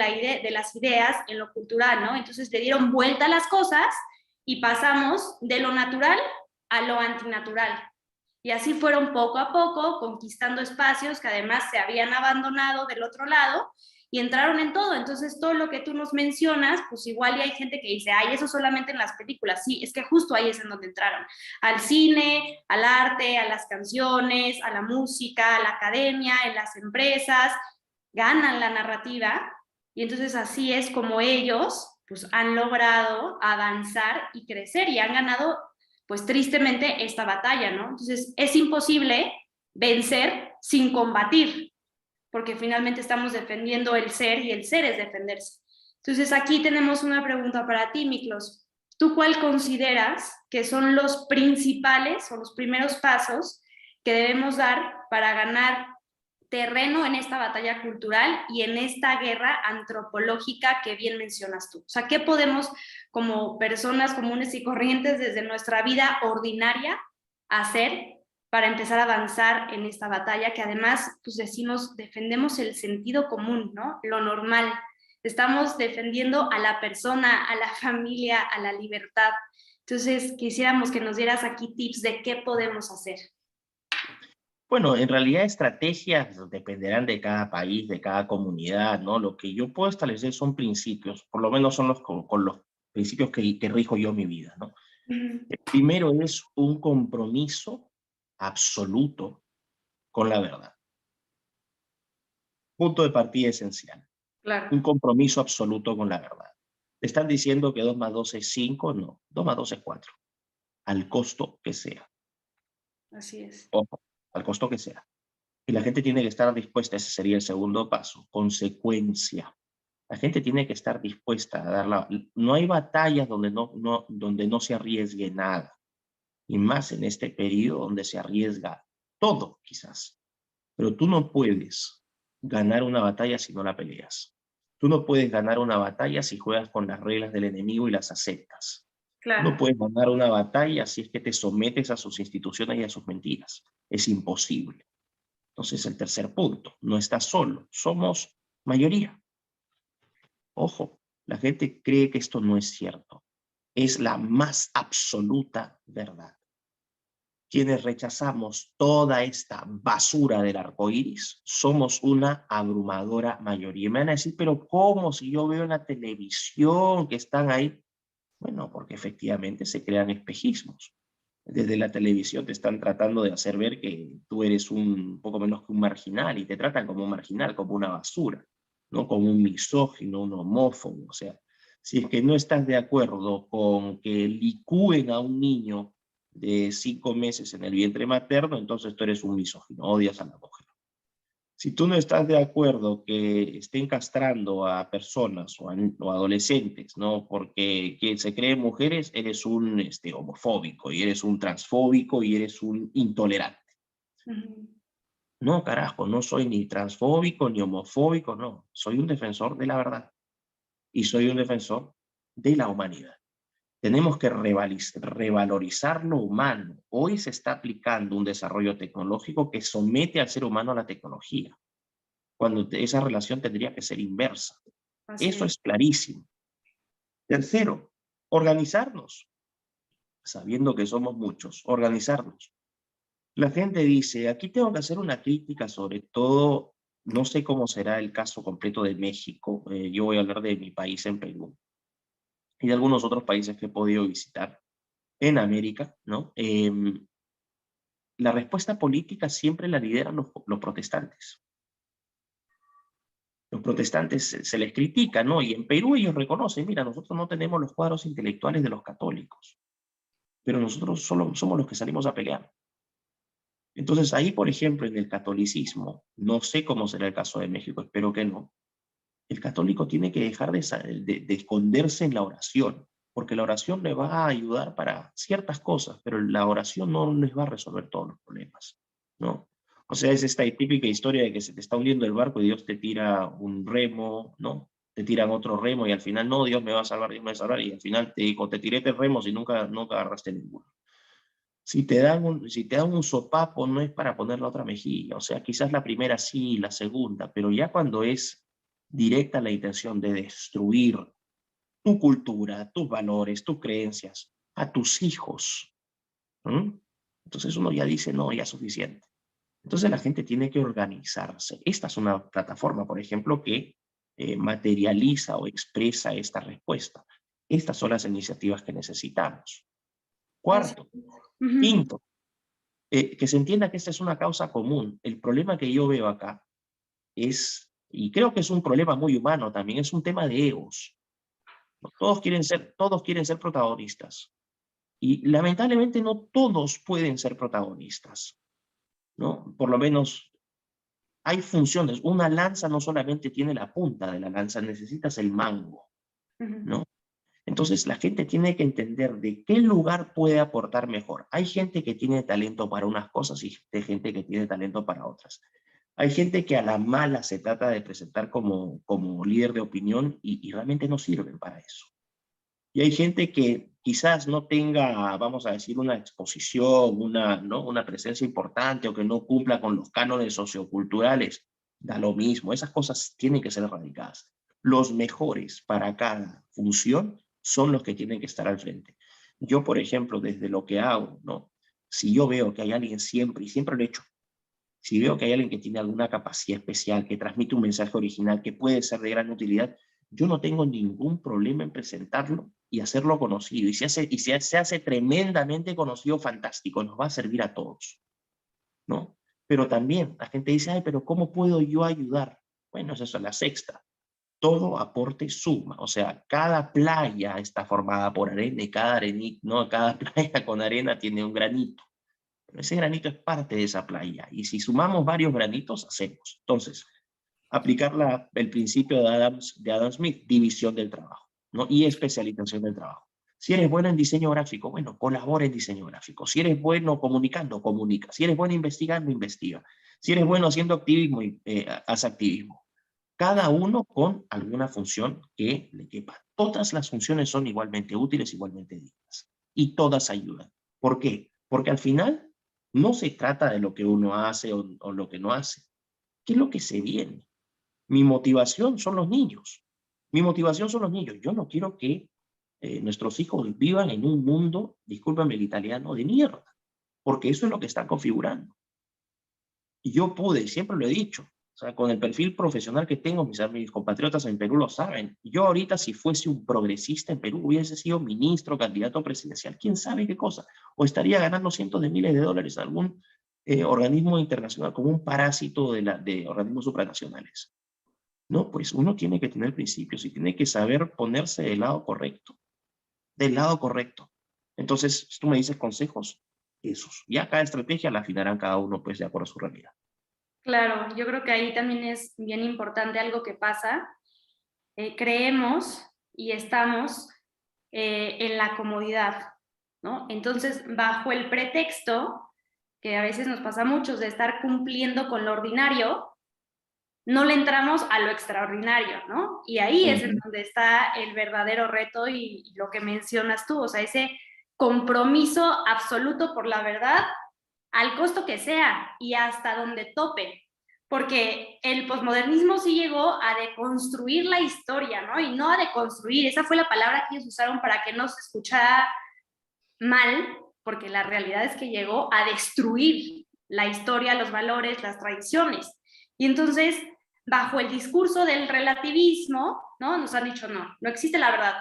las ideas en lo cultural, ¿no? Entonces le dieron vuelta a las cosas y pasamos de lo natural a lo antinatural. Y así fueron poco a poco conquistando espacios que además se habían abandonado del otro lado y entraron en todo. Entonces, todo lo que tú nos mencionas, pues igual y hay gente que dice, ay, eso solamente en las películas. Sí, es que justo ahí es en donde entraron. Al cine, al arte, a las canciones, a la música, a la academia, en las empresas, ganan la narrativa. Y entonces así es como ellos pues han logrado avanzar y crecer y han ganado pues tristemente esta batalla, ¿no? Entonces es imposible vencer sin combatir, porque finalmente estamos defendiendo el ser y el ser es defenderse. Entonces aquí tenemos una pregunta para ti, Miklos. ¿Tú cuál consideras que son los principales o los primeros pasos que debemos dar para ganar terreno en esta batalla cultural y en esta guerra antropológica que bien mencionas tú. O sea, ¿qué podemos como personas comunes y corrientes desde nuestra vida ordinaria hacer para empezar a avanzar en esta batalla que además, pues decimos, defendemos el sentido común, ¿no? Lo normal. Estamos defendiendo a la persona, a la familia, a la libertad. Entonces, quisiéramos que nos dieras aquí tips de qué podemos hacer. Bueno, en realidad estrategias dependerán de cada país, de cada comunidad, ¿no? Lo que yo puedo establecer son principios, por lo menos son con los principios que rijo yo mi vida, ¿no? El primero es un compromiso absoluto con la verdad. Punto de partida esencial. Claro. Un compromiso absoluto con la verdad. ¿Te están diciendo que 2 más 2 es 5? No, 2 más 2 es 4, al costo que sea. Así es. Ojo, al costo que sea. Y la gente tiene que estar dispuesta, ese sería el segundo paso, consecuencia. La gente tiene que estar dispuesta a darla. No hay batallas donde no se arriesgue nada. Y más en este periodo donde se arriesga todo, quizás. Pero tú no puedes ganar una batalla si no la peleas. Tú no puedes ganar una batalla si juegas con las reglas del enemigo y las aceptas. Claro. No puedes ganar una batalla si es que te sometes a sus instituciones y a sus mentiras. Es imposible. Entonces, el tercer punto, no estás solo, somos mayoría. Ojo, la gente cree que esto no es cierto. Es la más absoluta verdad. Quienes rechazamos toda esta basura del arco iris, somos una abrumadora mayoría. Y me van a decir, pero ¿cómo? Si yo veo en la televisión que están ahí. Bueno, porque efectivamente se crean espejismos. Desde la televisión te están tratando de hacer ver que tú eres un poco menos que un marginal y te tratan como un marginal, como una basura, ¿no? Como un misógino, un homófobo. O sea, si es que no estás de acuerdo con que licúen a un niño de 5 meses en el vientre materno, entonces tú eres un misógino, odias a la mujer. Si tú no estás de acuerdo que estén castrando a personas o adolescentes, ¿no? Porque quien se cree mujeres, eres un homofóbico, y eres un transfóbico, y eres un intolerante. No, carajo, no soy ni transfóbico, ni homofóbico, no. Soy un defensor de la verdad. Y soy un defensor de la humanidad. Tenemos que revalorizar lo humano. Hoy se está aplicando un desarrollo tecnológico que somete al ser humano a la tecnología, cuando esa relación tendría que ser inversa. Eso es clarísimo. Tercero, organizarnos, sabiendo que somos muchos, organizarnos. La gente dice, aquí tengo que hacer una crítica, sobre todo, no sé cómo será el caso completo de México, yo voy a hablar de mi país en Perú, y de algunos otros países que he podido visitar en América, ¿no? La respuesta política siempre la lideran los protestantes. Los protestantes se les critica, ¿no? Y en Perú ellos reconocen, mira, nosotros no tenemos los cuadros intelectuales de los católicos, pero nosotros solo somos los que salimos a pelear. Entonces ahí, por ejemplo, en el catolicismo, no sé cómo será el caso de México, espero que no, el católico tiene que dejar de esconderse en la oración, porque la oración le va a ayudar para ciertas cosas, pero la oración no les va a resolver todos los problemas, ¿no? O sea, es esta típica historia de que se te está hundiendo el barco y Dios te tira un remo, ¿no? Te tiran otro remo y al final, no, Dios me va a salvar, Dios me va a salvar, y al final te digo, te tiré 3 remos y nunca agarraste ninguno. Si te dan un sopapo, no es para poner la otra mejilla. O sea, quizás la primera sí, la segunda, pero ya cuando es directa la intención de destruir tu cultura, tus valores, tus creencias, a tus hijos, ¿m? Entonces uno ya dice, no, ya es suficiente. Entonces la gente tiene que organizarse. Esta es una plataforma, por ejemplo, que materializa o expresa esta respuesta. Estas son las iniciativas que necesitamos. Cuarto, quinto, que se entienda que esta es una causa común. El problema que yo veo acá es, y creo que es un problema muy humano también, es un tema de egos. Todos quieren ser protagonistas. Y lamentablemente no todos pueden ser protagonistas, ¿no? Por lo menos hay funciones. Una lanza no solamente tiene la punta de la lanza, necesitas el mango, ¿no? Entonces la gente tiene que entender de qué lugar puede aportar mejor. Hay gente que tiene talento para unas cosas y hay gente que tiene talento para otras. Hay gente que a la mala se trata de presentar como líder de opinión y realmente no sirven para eso. Y hay gente que quizás no tenga, vamos a decir, una exposición, ¿no? Una presencia importante o que no cumpla con los cánones socioculturales. Da lo mismo, esas cosas tienen que ser erradicadas. Los mejores para cada función son los que tienen que estar al frente. Yo, por ejemplo, desde lo que hago, ¿no? Si yo veo que hay alguien siempre, y siempre lo he hecho, si veo que hay alguien que tiene alguna capacidad especial, que transmite un mensaje original, que puede ser de gran utilidad, yo no tengo ningún problema en presentarlo y hacerlo conocido. Se hace tremendamente conocido, fantástico, nos va a servir a todos, ¿no? Pero también la gente dice, ay, pero ¿cómo puedo yo ayudar? Bueno, es eso, la sexta. Todo aporte suma, o sea, cada playa está formada por arena y cada arenita, ¿no? Cada playa con arena tiene un granito. Pero ese granito es parte de esa playa. Y si sumamos varios granitos, hacemos. Entonces, aplicar el principio de Adam Smith, división del trabajo, ¿no? Y especialización del trabajo. Si eres bueno en diseño gráfico, bueno, colabora en diseño gráfico. Si eres bueno comunicando, comunica. Si eres bueno investigando, investiga. Si eres bueno haciendo activismo, haz activismo. Cada uno con alguna función que le quepa. Todas las funciones son igualmente útiles, igualmente dignas. Y todas ayudan. ¿Por qué? Porque al final no se trata de lo que uno hace o lo que no hace. ¿Qué es lo que se viene? Mi motivación son los niños. Mi motivación son los niños. Yo no quiero que nuestros hijos vivan en un mundo, discúlpame el italiano, de mierda, porque eso es lo que están configurando. Y yo pude, y siempre lo he dicho, o sea, con el perfil profesional que tengo, mis compatriotas en Perú lo saben, yo ahorita si fuese un progresista en Perú hubiese sido ministro, candidato presidencial, quién sabe qué cosa, o estaría ganando cientos de miles de dólares en algún organismo internacional, como un parásito de organismos supranacionales. No, pues uno tiene que tener principios y tiene que saber ponerse del lado correcto, del lado correcto. Entonces, si tú me dices consejos, esos. Ya cada estrategia la afinarán cada uno pues de acuerdo a su realidad. Claro, yo creo que ahí también es bien importante algo que pasa. Creemos y estamos en la comodidad, ¿no? Entonces, bajo el pretexto, que a veces nos pasa a muchos, de estar cumpliendo con lo ordinario, no le entramos a lo extraordinario, ¿no? Y ahí es en donde está el verdadero reto y lo que mencionas tú, o sea, ese compromiso absoluto por la verdad al costo que sea y hasta donde tope, porque el posmodernismo sí llegó a deconstruir la historia, ¿no? Y no a deconstruir, esa fue la palabra que ellos usaron para que no se escuchara mal, porque la realidad es que llegó a destruir la historia, los valores, las tradiciones. Y entonces, bajo el discurso del relativismo, ¿no? Nos han dicho, no, no existe la verdad.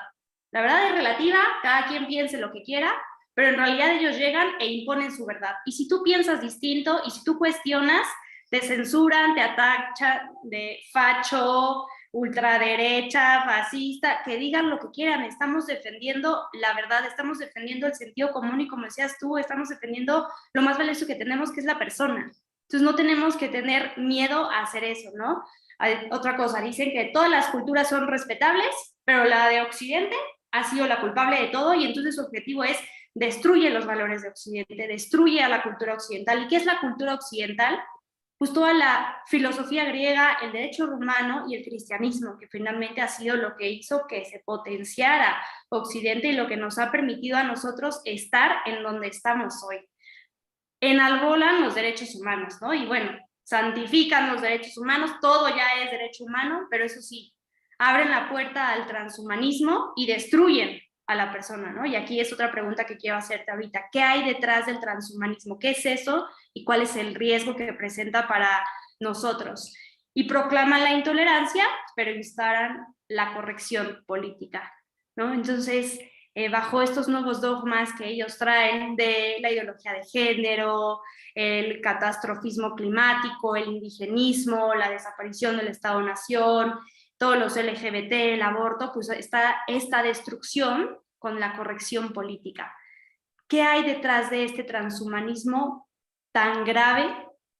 La verdad es relativa, cada quien piense lo que quiera, pero en realidad ellos llegan e imponen su verdad. Y si tú piensas distinto y si tú cuestionas, te censuran, te atachan de facho, ultraderecha, fascista, que digan lo que quieran, estamos defendiendo la verdad, estamos defendiendo el sentido común y como decías tú, estamos defendiendo lo más valioso que tenemos, que es la persona. Entonces no tenemos que tener miedo a hacer eso, ¿no? Otra cosa, dicen que todas las culturas son respetables, pero la de Occidente ha sido la culpable de todo y entonces su objetivo es destruye los valores de Occidente, destruye a la cultura occidental. ¿Y qué es la cultura occidental? Pues toda la filosofía griega, el derecho romano y el cristianismo, que finalmente ha sido lo que hizo que se potenciara Occidente y lo que nos ha permitido a nosotros estar en donde estamos hoy. Enarbolan los derechos humanos, ¿no? Y bueno, santifican los derechos humanos, todo ya es derecho humano, pero eso sí, abren la puerta al transhumanismo y destruyen a la persona, ¿no? Y aquí es otra pregunta que quiero hacerte ahorita. ¿Qué hay detrás del transhumanismo? ¿Qué es eso y cuál es el riesgo que presenta para nosotros? Y proclaman la intolerancia, pero instalan la corrección política, ¿no? Entonces, bajo estos nuevos dogmas que ellos traen de la ideología de género, el catastrofismo climático, el indigenismo, la desaparición del Estado-Nación, todos los LGBT, el aborto, pues está esta destrucción con la corrección política. ¿Qué hay detrás de este transhumanismo tan grave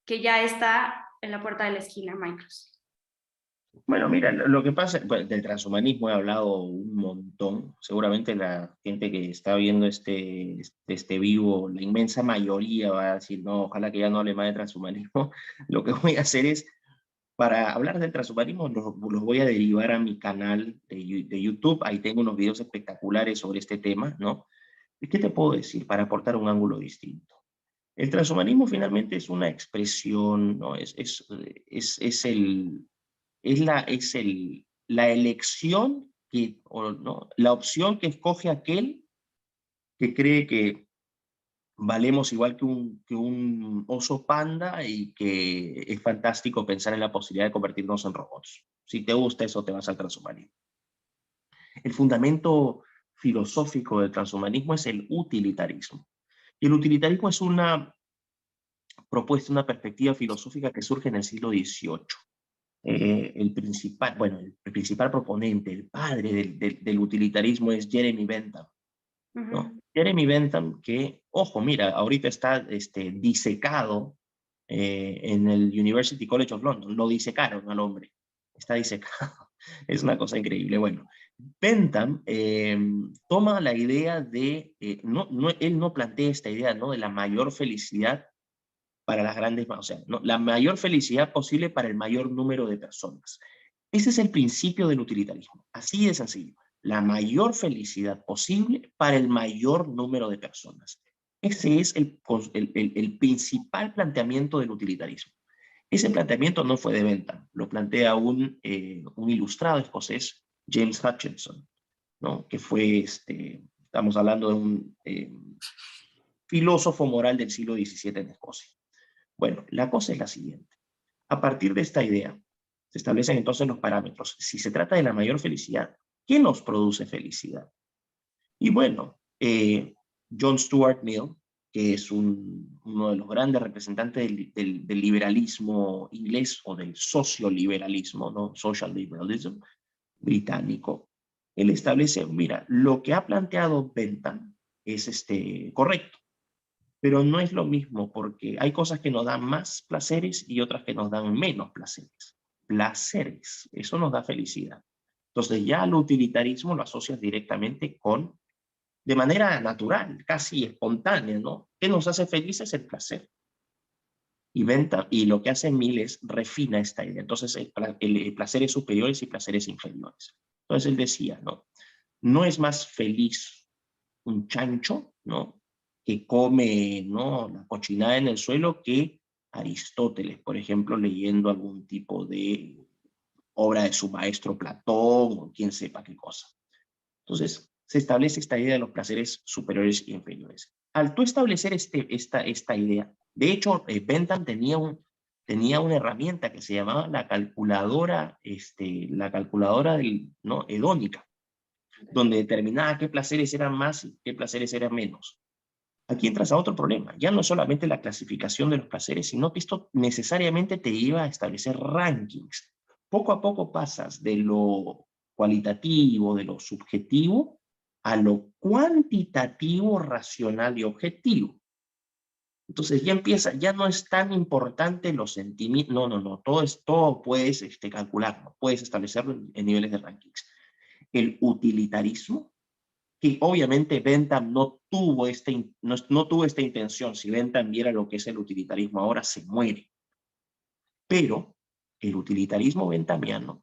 que ya está en la puerta de la esquina, Michael? Bueno, mira, lo que pasa, bueno, del transhumanismo he hablado un montón. Seguramente la gente que está viendo este vivo, la inmensa mayoría va a decir, no, ojalá que ya no hable más de transhumanismo. Lo que voy a hacer es, para hablar del transhumanismo, los voy a derivar a mi canal de YouTube. Ahí tengo unos videos espectaculares sobre este tema, ¿no? ¿Y qué te puedo decir para aportar un ángulo distinto? El transhumanismo finalmente es una expresión, ¿no? Es el, la elección que, o, ¿no? La opción que escoge aquel que cree que valemos igual que un oso panda y que es fantástico pensar en la posibilidad de convertirnos en robots. Si te gusta eso, te vas al transhumanismo. El fundamento filosófico del transhumanismo es el utilitarismo. Y el utilitarismo es una propuesta, una perspectiva filosófica que surge en el siglo XVIII. El principal, bueno, el principal proponente, el padre del utilitarismo es Jeremy Bentham, ¿no? Ujú. Jeremy Bentham que, ojo, mira, ahorita está disecado en el University College of London, lo disecaron al hombre, está disecado, es una cosa increíble. Bueno, Bentham toma la idea de, él no plantea esta idea, ¿no? De la mayor felicidad para las grandes, o sea, ¿no? La mayor felicidad posible para el mayor número de personas. Ese es el principio del utilitarismo, así de sencillo. La mayor felicidad posible para el mayor número de personas. Ese es el principal planteamiento del utilitarismo. Ese planteamiento no fue de Bentham, lo plantea un ilustrado escocés, James Hutchinson, ¿no? Que fue, estamos hablando de un filósofo moral del siglo XVII en Escocia. Bueno, la cosa es la siguiente. A partir de esta idea, se establecen entonces los parámetros. Si se trata de la mayor felicidad, ¿qué nos produce felicidad? Y bueno, John Stuart Mill, que es uno de los grandes representantes del liberalismo inglés o del socioliberalismo, ¿no? Social liberalism británico, él establece, mira, lo que ha planteado Bentham es correcto. Pero no es lo mismo porque hay cosas que nos dan más placeres y otras que nos dan menos placeres. Placeres, eso nos da felicidad. Entonces ya el utilitarismo lo asocias directamente con, de manera natural, casi espontánea, ¿no? ¿Qué nos hace felices? El placer. Y lo que hace Mill es refina esta idea. Entonces el placeres superiores y placeres inferiores. Entonces él decía, ¿no? No es más feliz un chancho, ¿no? Que come, ¿no? La cochinada en el suelo que Aristóteles, por ejemplo, leyendo algún tipo de obra de su maestro Platón o quién sepa qué cosa. Entonces, se establece esta idea de los placeres superiores y inferiores. Al tú establecer esta idea, de hecho, Bentham tenía una herramienta que se llamaba la calculadora ¿no? hedónica, donde determinaba qué placeres eran más y qué placeres eran menos. Aquí entras a otro problema. Ya no es solamente la clasificación de los placeres, sino que esto necesariamente te lleva a establecer rankings. Poco a poco pasas de lo cualitativo, de lo subjetivo, a lo cuantitativo, racional y objetivo. Entonces ya empieza, ya no es tan importante los sentimientos, no, todo puedes calcularlo, puedes establecerlo en niveles de rankings. El utilitarismo, que obviamente Bentham no tuvo esta intención. Si Bentham viera lo que es el utilitarismo ahora, se muere. Pero el utilitarismo benthamiano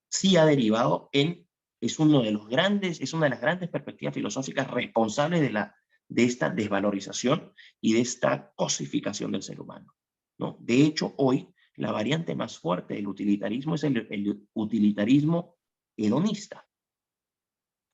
sí ha derivado es es una de las grandes perspectivas filosóficas responsables de esta desvalorización y de esta cosificación del ser humano, ¿no? De hecho, hoy la variante más fuerte del utilitarismo es el utilitarismo hedonista.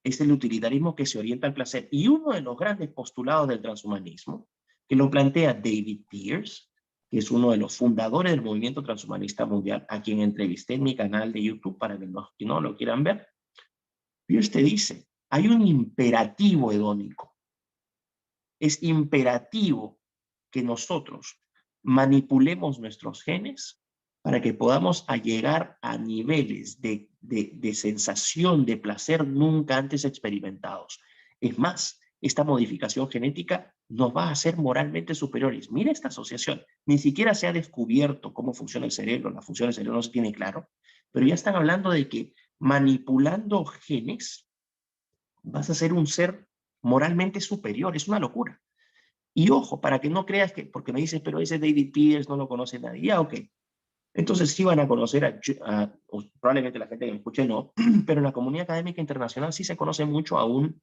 Es el utilitarismo que se orienta al placer. Y uno de los grandes postulados del transhumanismo, que lo plantea David Pearce, que es uno de los fundadores del movimiento transhumanista mundial, a quien entrevisté en mi canal de YouTube para que no lo quieran ver. Pearce te dice, hay un imperativo hedónico. Es imperativo que nosotros manipulemos nuestros genes para que podamos llegar a niveles de sensación, de placer nunca antes experimentados. Es más, esta modificación genética nos va a hacer moralmente superiores. Mira esta asociación. Ni siquiera se ha descubierto cómo funciona el cerebro, la función del cerebro no se tiene claro, pero ya están hablando de que manipulando genes vas a ser un ser moralmente superior. Es una locura. Y ojo, para que no creas que, porque me dices, pero ese David Peters no lo conoce nadie. Ya, ok. Entonces sí van a conocer o probablemente la gente que me escuche no, pero en la comunidad académica internacional sí se conoce mucho a un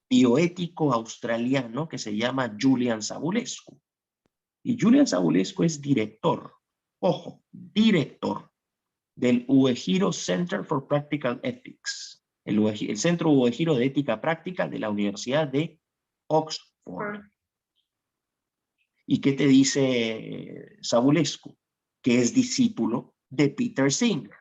bioético australiano que se llama Julian Savulescu. Y Julian Savulescu es director, ojo, director del Uehiro Center for Practical Ethics, el Centro Uehiro de Ética Práctica de la Universidad de Oxford. ¿Y qué te dice Savulescu? Que es discípulo de Peter Singer.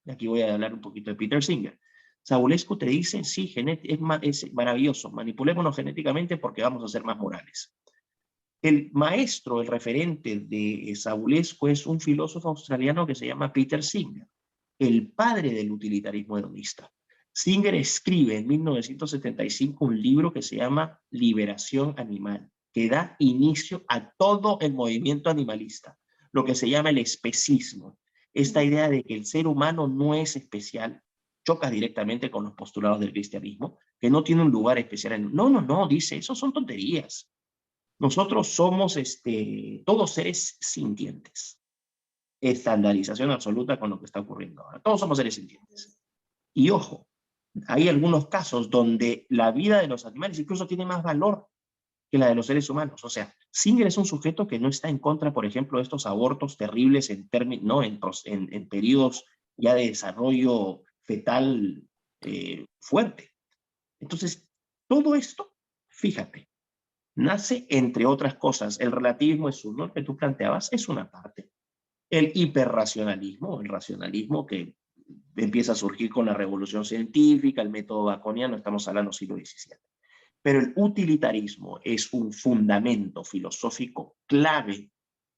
Y aquí voy a hablar un poquito de Peter Singer. Savulescu te dice, sí, es maravilloso, manipulémonos genéticamente porque vamos a ser más morales. El maestro, el referente de Savulescu es un filósofo australiano que se llama Peter Singer, el padre del utilitarismo hedonista. Singer escribe en 1975 un libro que se llama Liberación Animal, que da inicio a todo el movimiento animalista, lo que se llama el especismo. Esta idea de que el ser humano no es especial choca directamente con los postulados del cristianismo, que no tiene un lugar especial. No, dice, eso son tonterías. Nosotros somos todos seres sintientes. Estandarización absoluta con lo que está ocurriendo ahora. Todos somos seres sintientes. Y ojo, hay algunos casos donde la vida de los animales incluso tiene más valor que la de los seres humanos. O sea, Singer es un sujeto que no está en contra, por ejemplo, de estos abortos terribles en periodos ya de desarrollo fetal fuerte. Entonces, todo esto, fíjate, nace entre otras cosas. El relativismo es uno, que tú planteabas, es una parte. El hiperracionalismo, el racionalismo que empieza a surgir con la revolución científica, el método baconiano, estamos hablando del siglo XVII. Pero el utilitarismo es un fundamento filosófico clave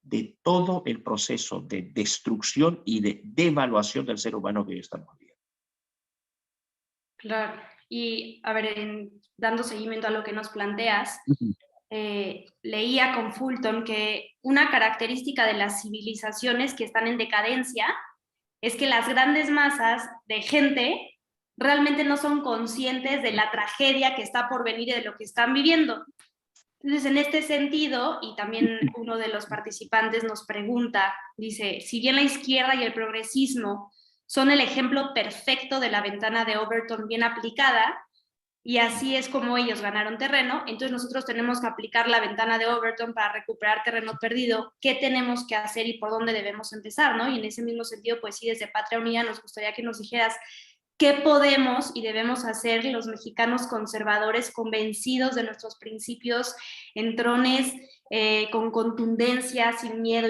de todo el proceso de destrucción y de devaluación del ser humano que hoy estamos viviendo. Claro, y a ver, dando seguimiento a lo que nos planteas, leía con Fulton que una característica de las civilizaciones que están en decadencia es que las grandes masas de gente realmente no son conscientes de la tragedia que está por venir y de lo que están viviendo. Entonces, en este sentido, y también uno de los participantes nos pregunta, dice, si bien la izquierda y el progresismo son el ejemplo perfecto de la ventana de Overton bien aplicada, y así es como ellos ganaron terreno, entonces nosotros tenemos que aplicar la ventana de Overton para recuperar terreno perdido. ¿Qué tenemos que hacer y por dónde debemos empezar, ¿no? Y en ese mismo sentido, pues sí, desde Patria Unida nos gustaría que nos dijeras qué podemos y debemos hacer los mexicanos conservadores convencidos de nuestros principios, entrones, con contundencia, sin miedo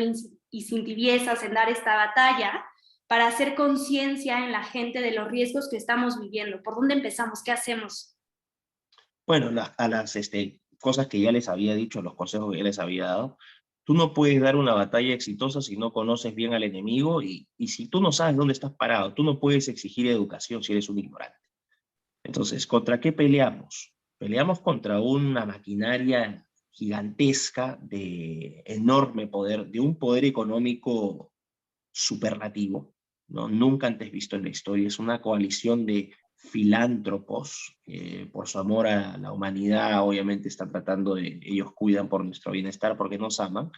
y sin tibiezas en dar esta batalla, para hacer conciencia en la gente de los riesgos que estamos viviendo. ¿Por dónde empezamos? ¿Qué hacemos? Bueno, a las cosas que ya les había dicho, los consejos que ya les había dado, tú no puedes dar una batalla exitosa si no conoces bien al enemigo y si tú no sabes dónde estás parado, tú no puedes exigir educación si eres un ignorante. Entonces, ¿contra qué peleamos? Peleamos contra una maquinaria gigantesca de enorme poder, de un poder económico superlativo, ¿no? Nunca antes visto en la historia. Es una coalición de filántropos que por su amor a la humanidad obviamente están tratando de, ellos cuidan por nuestro bienestar porque nos aman,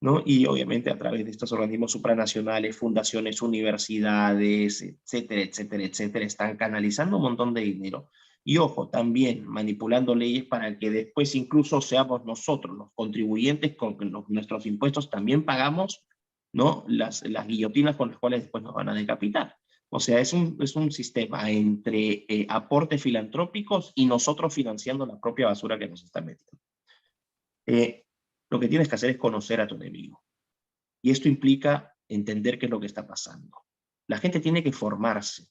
¿no? Y obviamente a través de estos organismos supranacionales, fundaciones, universidades, etcétera, etcétera, etcétera, están canalizando un montón de dinero. Y ojo, también manipulando leyes para que después incluso seamos nosotros, los contribuyentes, con nuestros impuestos también pagamos, ¿no? Las guillotinas con las cuales después nos van a decapitar. O sea, es un sistema entre aportes filantrópicos y nosotros financiando la propia basura que nos están metiendo. Lo que tienes que hacer es conocer a tu enemigo. Y esto implica entender qué es lo que está pasando. La gente tiene que formarse.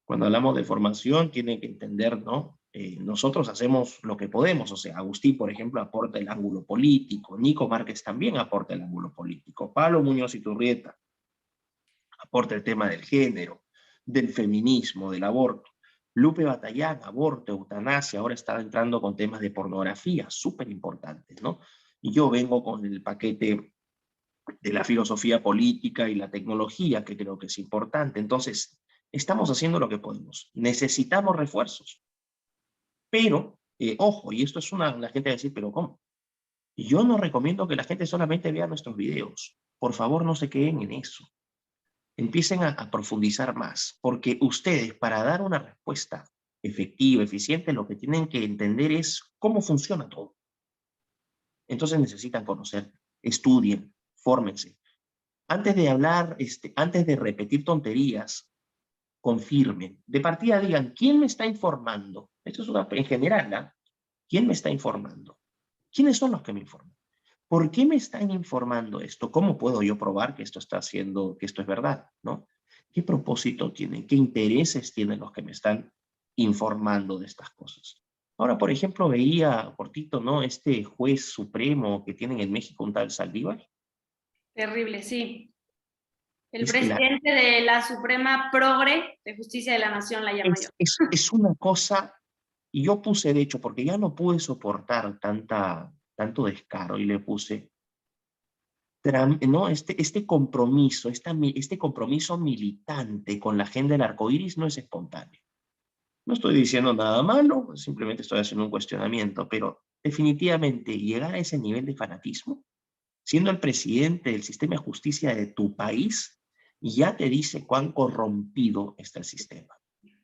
Cuando hablamos de formación, tiene que entender, ¿no? Nosotros hacemos lo que podemos. O sea, Agustín, por ejemplo, aporta el ángulo político. Nico Márquez también aporta el ángulo político. Pablo Muñoz Iturrieta aporta el tema del género, del feminismo, del aborto. Lupe Batallán, aborto, eutanasia, ahora está entrando con temas de pornografía, súper importantes, ¿no? Y yo vengo con el paquete de la filosofía política y la tecnología, que creo que es importante. Entonces, estamos haciendo lo que podemos. Necesitamos refuerzos. Pero, ojo, y esto es la gente va a decir, pero ¿cómo? Yo no recomiendo que la gente solamente vea nuestros videos. Por favor, no se queden en eso. Empiecen a profundizar más, porque ustedes, para dar una respuesta efectiva, eficiente, lo que tienen que entender es cómo funciona todo. Entonces necesitan conocer, estudien, fórmense. Antes de hablar, antes de repetir tonterías, confirmen. De partida digan, ¿quién me está informando? Esto es en general, ¿ah? ¿Quién me está informando? ¿Quiénes son los que me informan? ¿Por qué me están informando esto? ¿Cómo puedo yo probar que esto está haciendo, que esto es verdad? ¿No? ¿Qué propósito tienen? ¿Qué intereses tienen los que me están informando de estas cosas? Ahora, por ejemplo, veía, cortito, ¿no? Este juez supremo que tienen en México, un tal Saldívar. Terrible, sí. El Es que presidente de la Suprema Progre de Justicia de la Nación la llamo yo. es una cosa, y yo puse, de hecho, porque ya no pude soportar tanto descaro, y le puse, ¿no? Este compromiso, este compromiso militante con la agenda del arco iris no es espontáneo. No estoy diciendo nada malo, simplemente estoy haciendo un cuestionamiento, pero definitivamente llegar a ese nivel de fanatismo, siendo el presidente del sistema de justicia de tu país, ya te dice cuán corrompido está el sistema.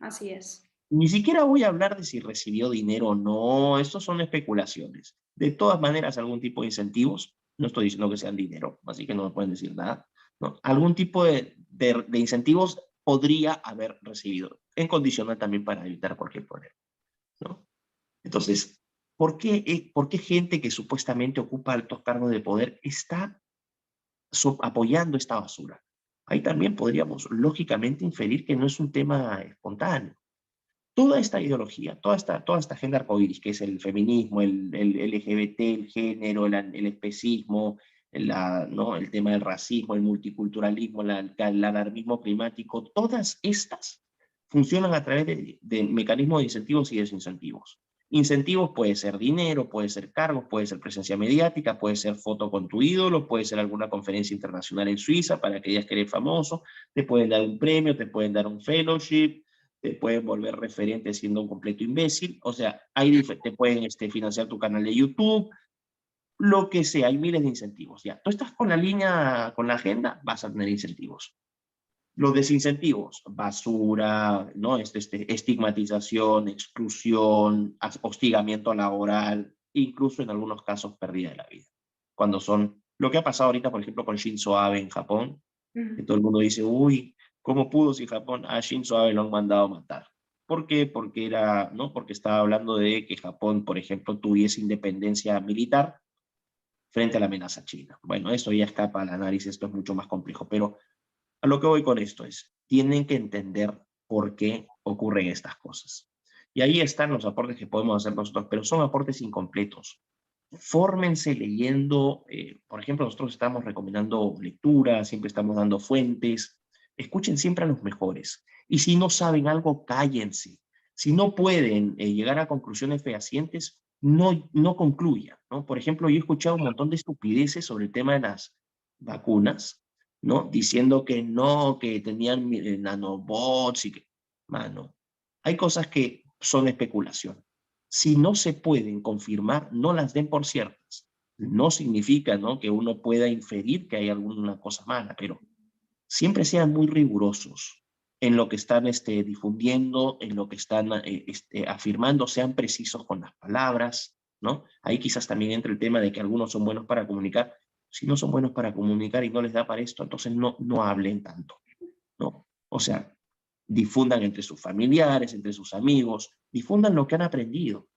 Así es. Ni siquiera voy a hablar de si recibió dinero o no, estos son especulaciones. De todas maneras, algún tipo de incentivos, no estoy diciendo que sean dinero, así que no me pueden decir nada, ¿no? Algún tipo de incentivos podría haber recibido, en condicional también para evitar cualquier problema, ¿no? Entonces, ¿por qué gente que supuestamente ocupa altos cargos de poder está apoyando esta basura? Ahí también podríamos lógicamente inferir que no es un tema espontáneo. Toda esta ideología, toda esta agenda arcoíris, que es el feminismo, el LGBT, el género, el especismo, ¿no? El tema del racismo, el multiculturalismo, el alarmismo climático, todas estas funcionan a través de mecanismos de incentivos y desincentivos. Incentivos puede ser dinero, puede ser cargos, puede ser presencia mediática, puede ser foto con tu ídolo, puede ser alguna conferencia internacional en Suiza para que digas que eres famoso, te pueden dar un premio, te pueden dar un fellowship, te pueden volver referente siendo un completo imbécil, o sea, te pueden financiar tu canal de YouTube, lo que sea, hay miles de incentivos. Ya, tú estás con la línea, con la agenda, vas a tener incentivos. Los desincentivos, basura, ¿no? Estigmatización, exclusión, hostigamiento laboral, incluso en algunos casos pérdida de la vida. Cuando son, lo que ha pasado ahorita, por ejemplo, con Shinzo Abe en Japón, que todo el mundo dice, uy, ¿cómo pudo si Japón a Shinzo Abe lo han mandado a matar? ¿Por qué? Porque estaba hablando de que Japón, por ejemplo, tuviese independencia militar frente a la amenaza china. Bueno, eso ya escapa al análisis, esto es mucho más complejo, pero a lo que voy con esto es, tienen que entender por qué ocurren estas cosas. Y ahí están los aportes que podemos hacer nosotros, pero son aportes incompletos. Fórmense leyendo, por ejemplo, nosotros estamos recomendando lectura, siempre estamos dando fuentes, escuchen siempre a los mejores. Y si no saben algo, cállense. Si no pueden llegar a conclusiones fehacientes, no concluyan, ¿no? Por ejemplo, yo he escuchado un montón de estupideces sobre el tema de las vacunas, ¿no? Diciendo que no, que tenían nanobots y que, mano, hay cosas que son especulación. Si no se pueden confirmar, no las den por ciertas. No significa, ¿no?, que uno pueda inferir que hay alguna cosa mala, pero siempre sean muy rigurosos en lo que están difundiendo, en lo que están afirmando, sean precisos con las palabras, ¿no? Ahí quizás también entra el tema de que algunos son buenos para comunicar. Si no son buenos para comunicar y no les da para esto, entonces no hablen tanto, ¿no? O sea, difundan entre sus familiares, entre sus amigos, difundan lo que han aprendido,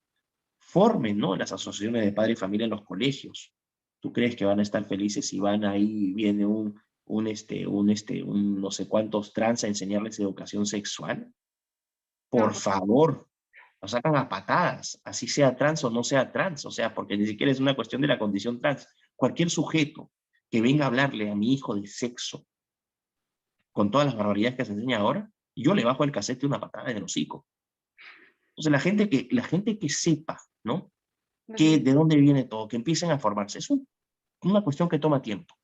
formen, ¿no?, las asociaciones de padre y familia en los colegios. ¿Tú crees que van a estar felices si van ahí, viene un no sé cuántos trans a enseñarles educación sexual? Por favor, lo sacan a patadas, así sea trans o no sea trans, o sea, porque ni siquiera es una cuestión de la condición trans. Cualquier sujeto que venga a hablarle a mi hijo de sexo con todas las barbaridades que se enseña ahora, yo le bajo el casete de una patada en el hocico. Entonces, la gente que sepa, ¿no?, que de dónde viene todo, que empiecen a formarse. Es una cuestión que toma tiempo,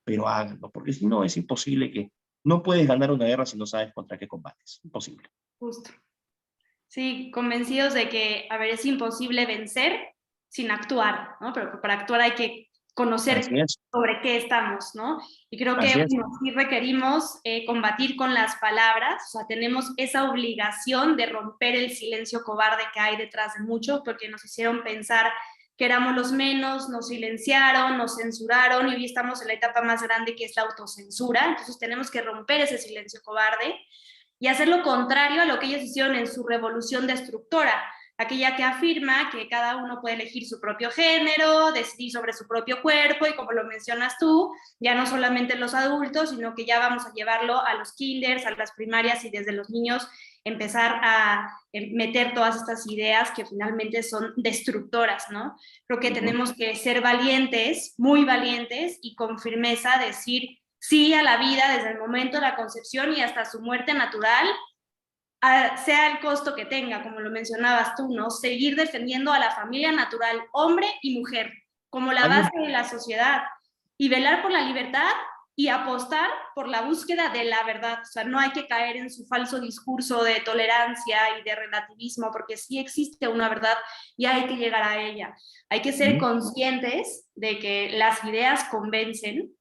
pero háganlo, porque si no es imposible que, no puedes ganar una guerra si no sabes contra qué combates, imposible. Justo. Sí, convencidos de que, a ver, es imposible vencer sin actuar, ¿no? Pero para actuar hay que Así conocer es, sobre qué estamos, ¿no? Y creo que, así es. bueno, sí requerimos combatir con las palabras, o sea, tenemos esa obligación de romper el silencio cobarde que hay detrás de mucho, porque nos hicieron pensar que éramos los menos, nos silenciaron, nos censuraron, y hoy estamos en la etapa más grande, que es la autocensura. Entonces tenemos que romper ese silencio cobarde y hacer lo contrario a lo que ellos hicieron en su revolución destructora, aquella que afirma que cada uno puede elegir su propio género, decidir sobre su propio cuerpo, y como lo mencionas tú, ya no solamente los adultos, sino que ya vamos a llevarlo a los kinders, a las primarias, y desde los niños empezar a meter todas estas ideas que finalmente son destructoras, ¿no? Creo que tenemos que ser valientes, muy valientes, y con firmeza decir sí a la vida desde el momento de la concepción y hasta su muerte natural, sea el costo que tenga, como lo mencionabas tú, ¿no? Seguir defendiendo a la familia natural, hombre y mujer, como la Algo, base de la sociedad, y velar por la libertad y apostar por la búsqueda de la verdad. O sea, no hay que caer en su falso discurso de tolerancia y de relativismo, porque sí existe una verdad y hay que llegar a ella. Hay que ser conscientes de que las ideas convencen,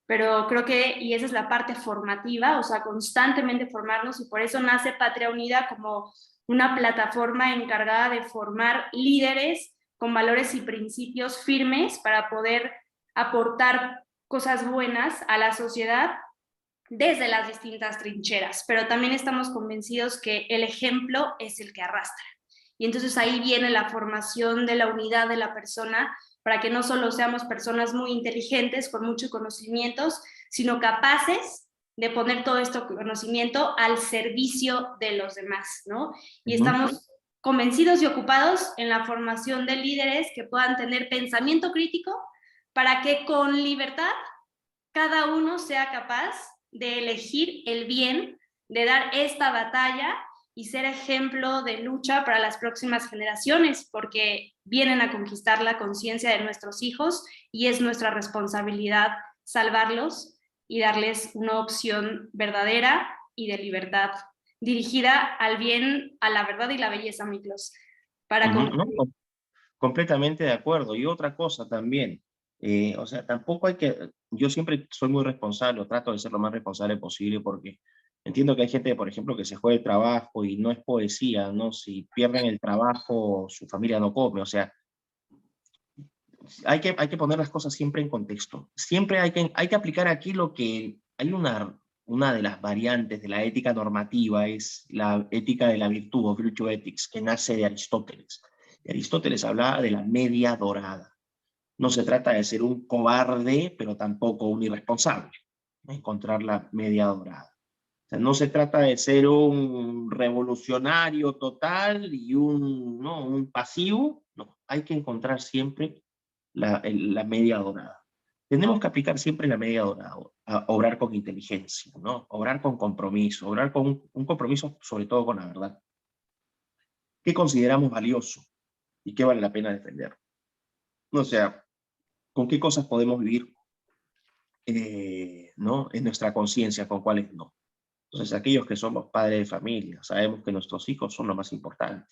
pero creo que, y esa es la parte formativa, o sea, constantemente formarnos, y por eso nace Patria Unida como una plataforma encargada de formar líderes con valores y principios firmes para poder aportar cosas buenas a la sociedad desde las distintas trincheras, pero también estamos convencidos que el ejemplo es el que arrastra. Y entonces ahí viene la formación de la unidad de la persona, para que no solo seamos personas muy inteligentes, con muchos conocimientos, sino capaces de poner todo este conocimiento al servicio de los demás, ¿no? Y estamos convencidos y ocupados en la formación de líderes que puedan tener pensamiento crítico, para que con libertad cada uno sea capaz de elegir el bien, de dar esta batalla y ser ejemplo de lucha para las próximas generaciones, porque vienen a conquistar la conciencia de nuestros hijos, y es nuestra responsabilidad salvarlos y darles una opción verdadera y de libertad, dirigida al bien, a la verdad y la belleza, Miklos. Para no, concluir. completamente de acuerdo. Y otra cosa también, o sea, tampoco hay que, yo siempre soy muy responsable, o trato de ser lo más responsable posible, porque entiendo que hay gente, por ejemplo, que se juega el trabajo y no es poesía, ¿no? Si pierden el trabajo, su familia no come, o sea, hay que poner las cosas siempre en contexto. Siempre hay que aplicar aquí lo que, hay una de las variantes de la ética normativa, es la ética de la virtud, o virtue ethics, que nace de Aristóteles. Y Aristóteles hablaba de la media dorada. No se trata de ser un cobarde, pero tampoco un irresponsable. Encontrar la media dorada. O sea, no se trata de ser un revolucionario total y no, un pasivo. No, hay que encontrar siempre la media dorada. Tenemos que aplicar siempre la media dorada, a obrar con inteligencia, ¿no? Obrar con compromiso, obrar con un compromiso sobre todo con la verdad. ¿Qué consideramos valioso y qué vale la pena defender? O sea, ¿con qué cosas podemos vivir, ¿no? En nuestra conciencia, con cuáles no? Entonces, aquellos que somos padres de familia, sabemos que nuestros hijos son lo más importante,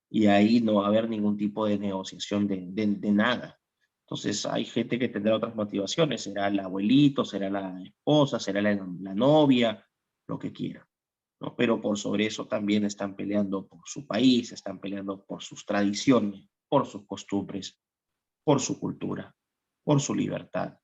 y ahí no va a haber ningún tipo de negociación de nada. Entonces, hay gente que tendrá otras motivaciones, será el abuelito, será la esposa, será la novia, lo que quiera, ¿no? Pero por sobre eso también están peleando por su país, están peleando por sus tradiciones, por sus costumbres, por su cultura, por su libertad,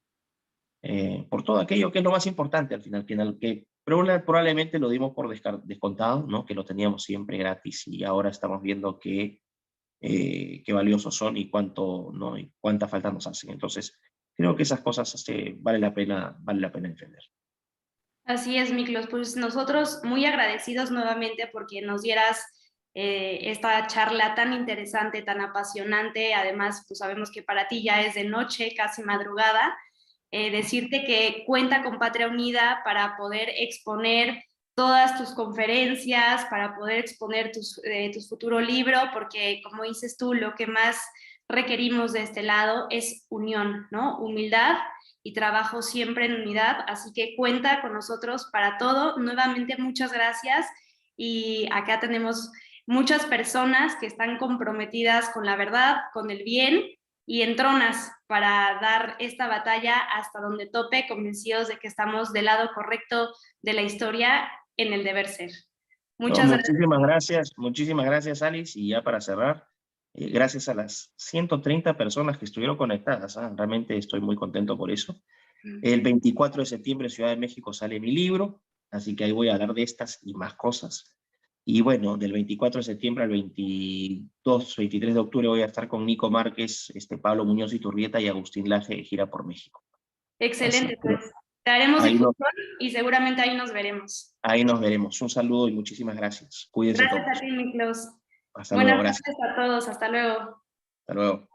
por todo aquello que es lo más importante al final, que probablemente lo dimos por descontado, ¿no? Que lo teníamos siempre gratis, y ahora estamos viendo qué valiosos son y cuánto, ¿no? Y cuánta falta nos hacen. Entonces, creo que esas cosas vale la pena defender. Así es, Miklos. Pues nosotros muy agradecidos nuevamente porque nos dieras esta charla tan interesante, tan apasionante. Además, pues sabemos que para ti ya es de noche, casi madrugada. Decirte que cuenta con Patria Unida para poder exponer todas tus conferencias, para poder exponer tu futuro libro, porque como dices tú, lo que más requerimos de este lado es unión, ¿no? Humildad y trabajo siempre en unidad, así que cuenta con nosotros para todo. Nuevamente, muchas gracias, y acá tenemos muchas personas que están comprometidas con la verdad, con el bien, y entronas para dar esta batalla hasta donde tope, convencidos de que estamos del lado correcto de la historia en el deber ser. No, Muchas gracias. muchísimas gracias, Alice. Y ya para cerrar, gracias a las 130 personas que estuvieron conectadas, ¿ah? Realmente estoy muy contento por eso. El 24 de septiembre, Ciudad de México, sale mi libro, así que ahí voy a hablar de estas y más cosas. Y bueno, del 24 de septiembre al 22, 23 de octubre voy a estar con Nico Márquez, Pablo Muñoz Iturrieta y Agustín Laje de gira por México. Excelente, Así que pues te haremos ahí, difusión y seguramente ahí nos veremos. ahí nos veremos. Un saludo y muchísimas gracias. Cuídense Gracias a todos. ti, Miklos. Hasta luego, Buenas gracias. noches a todos, hasta luego. Hasta luego.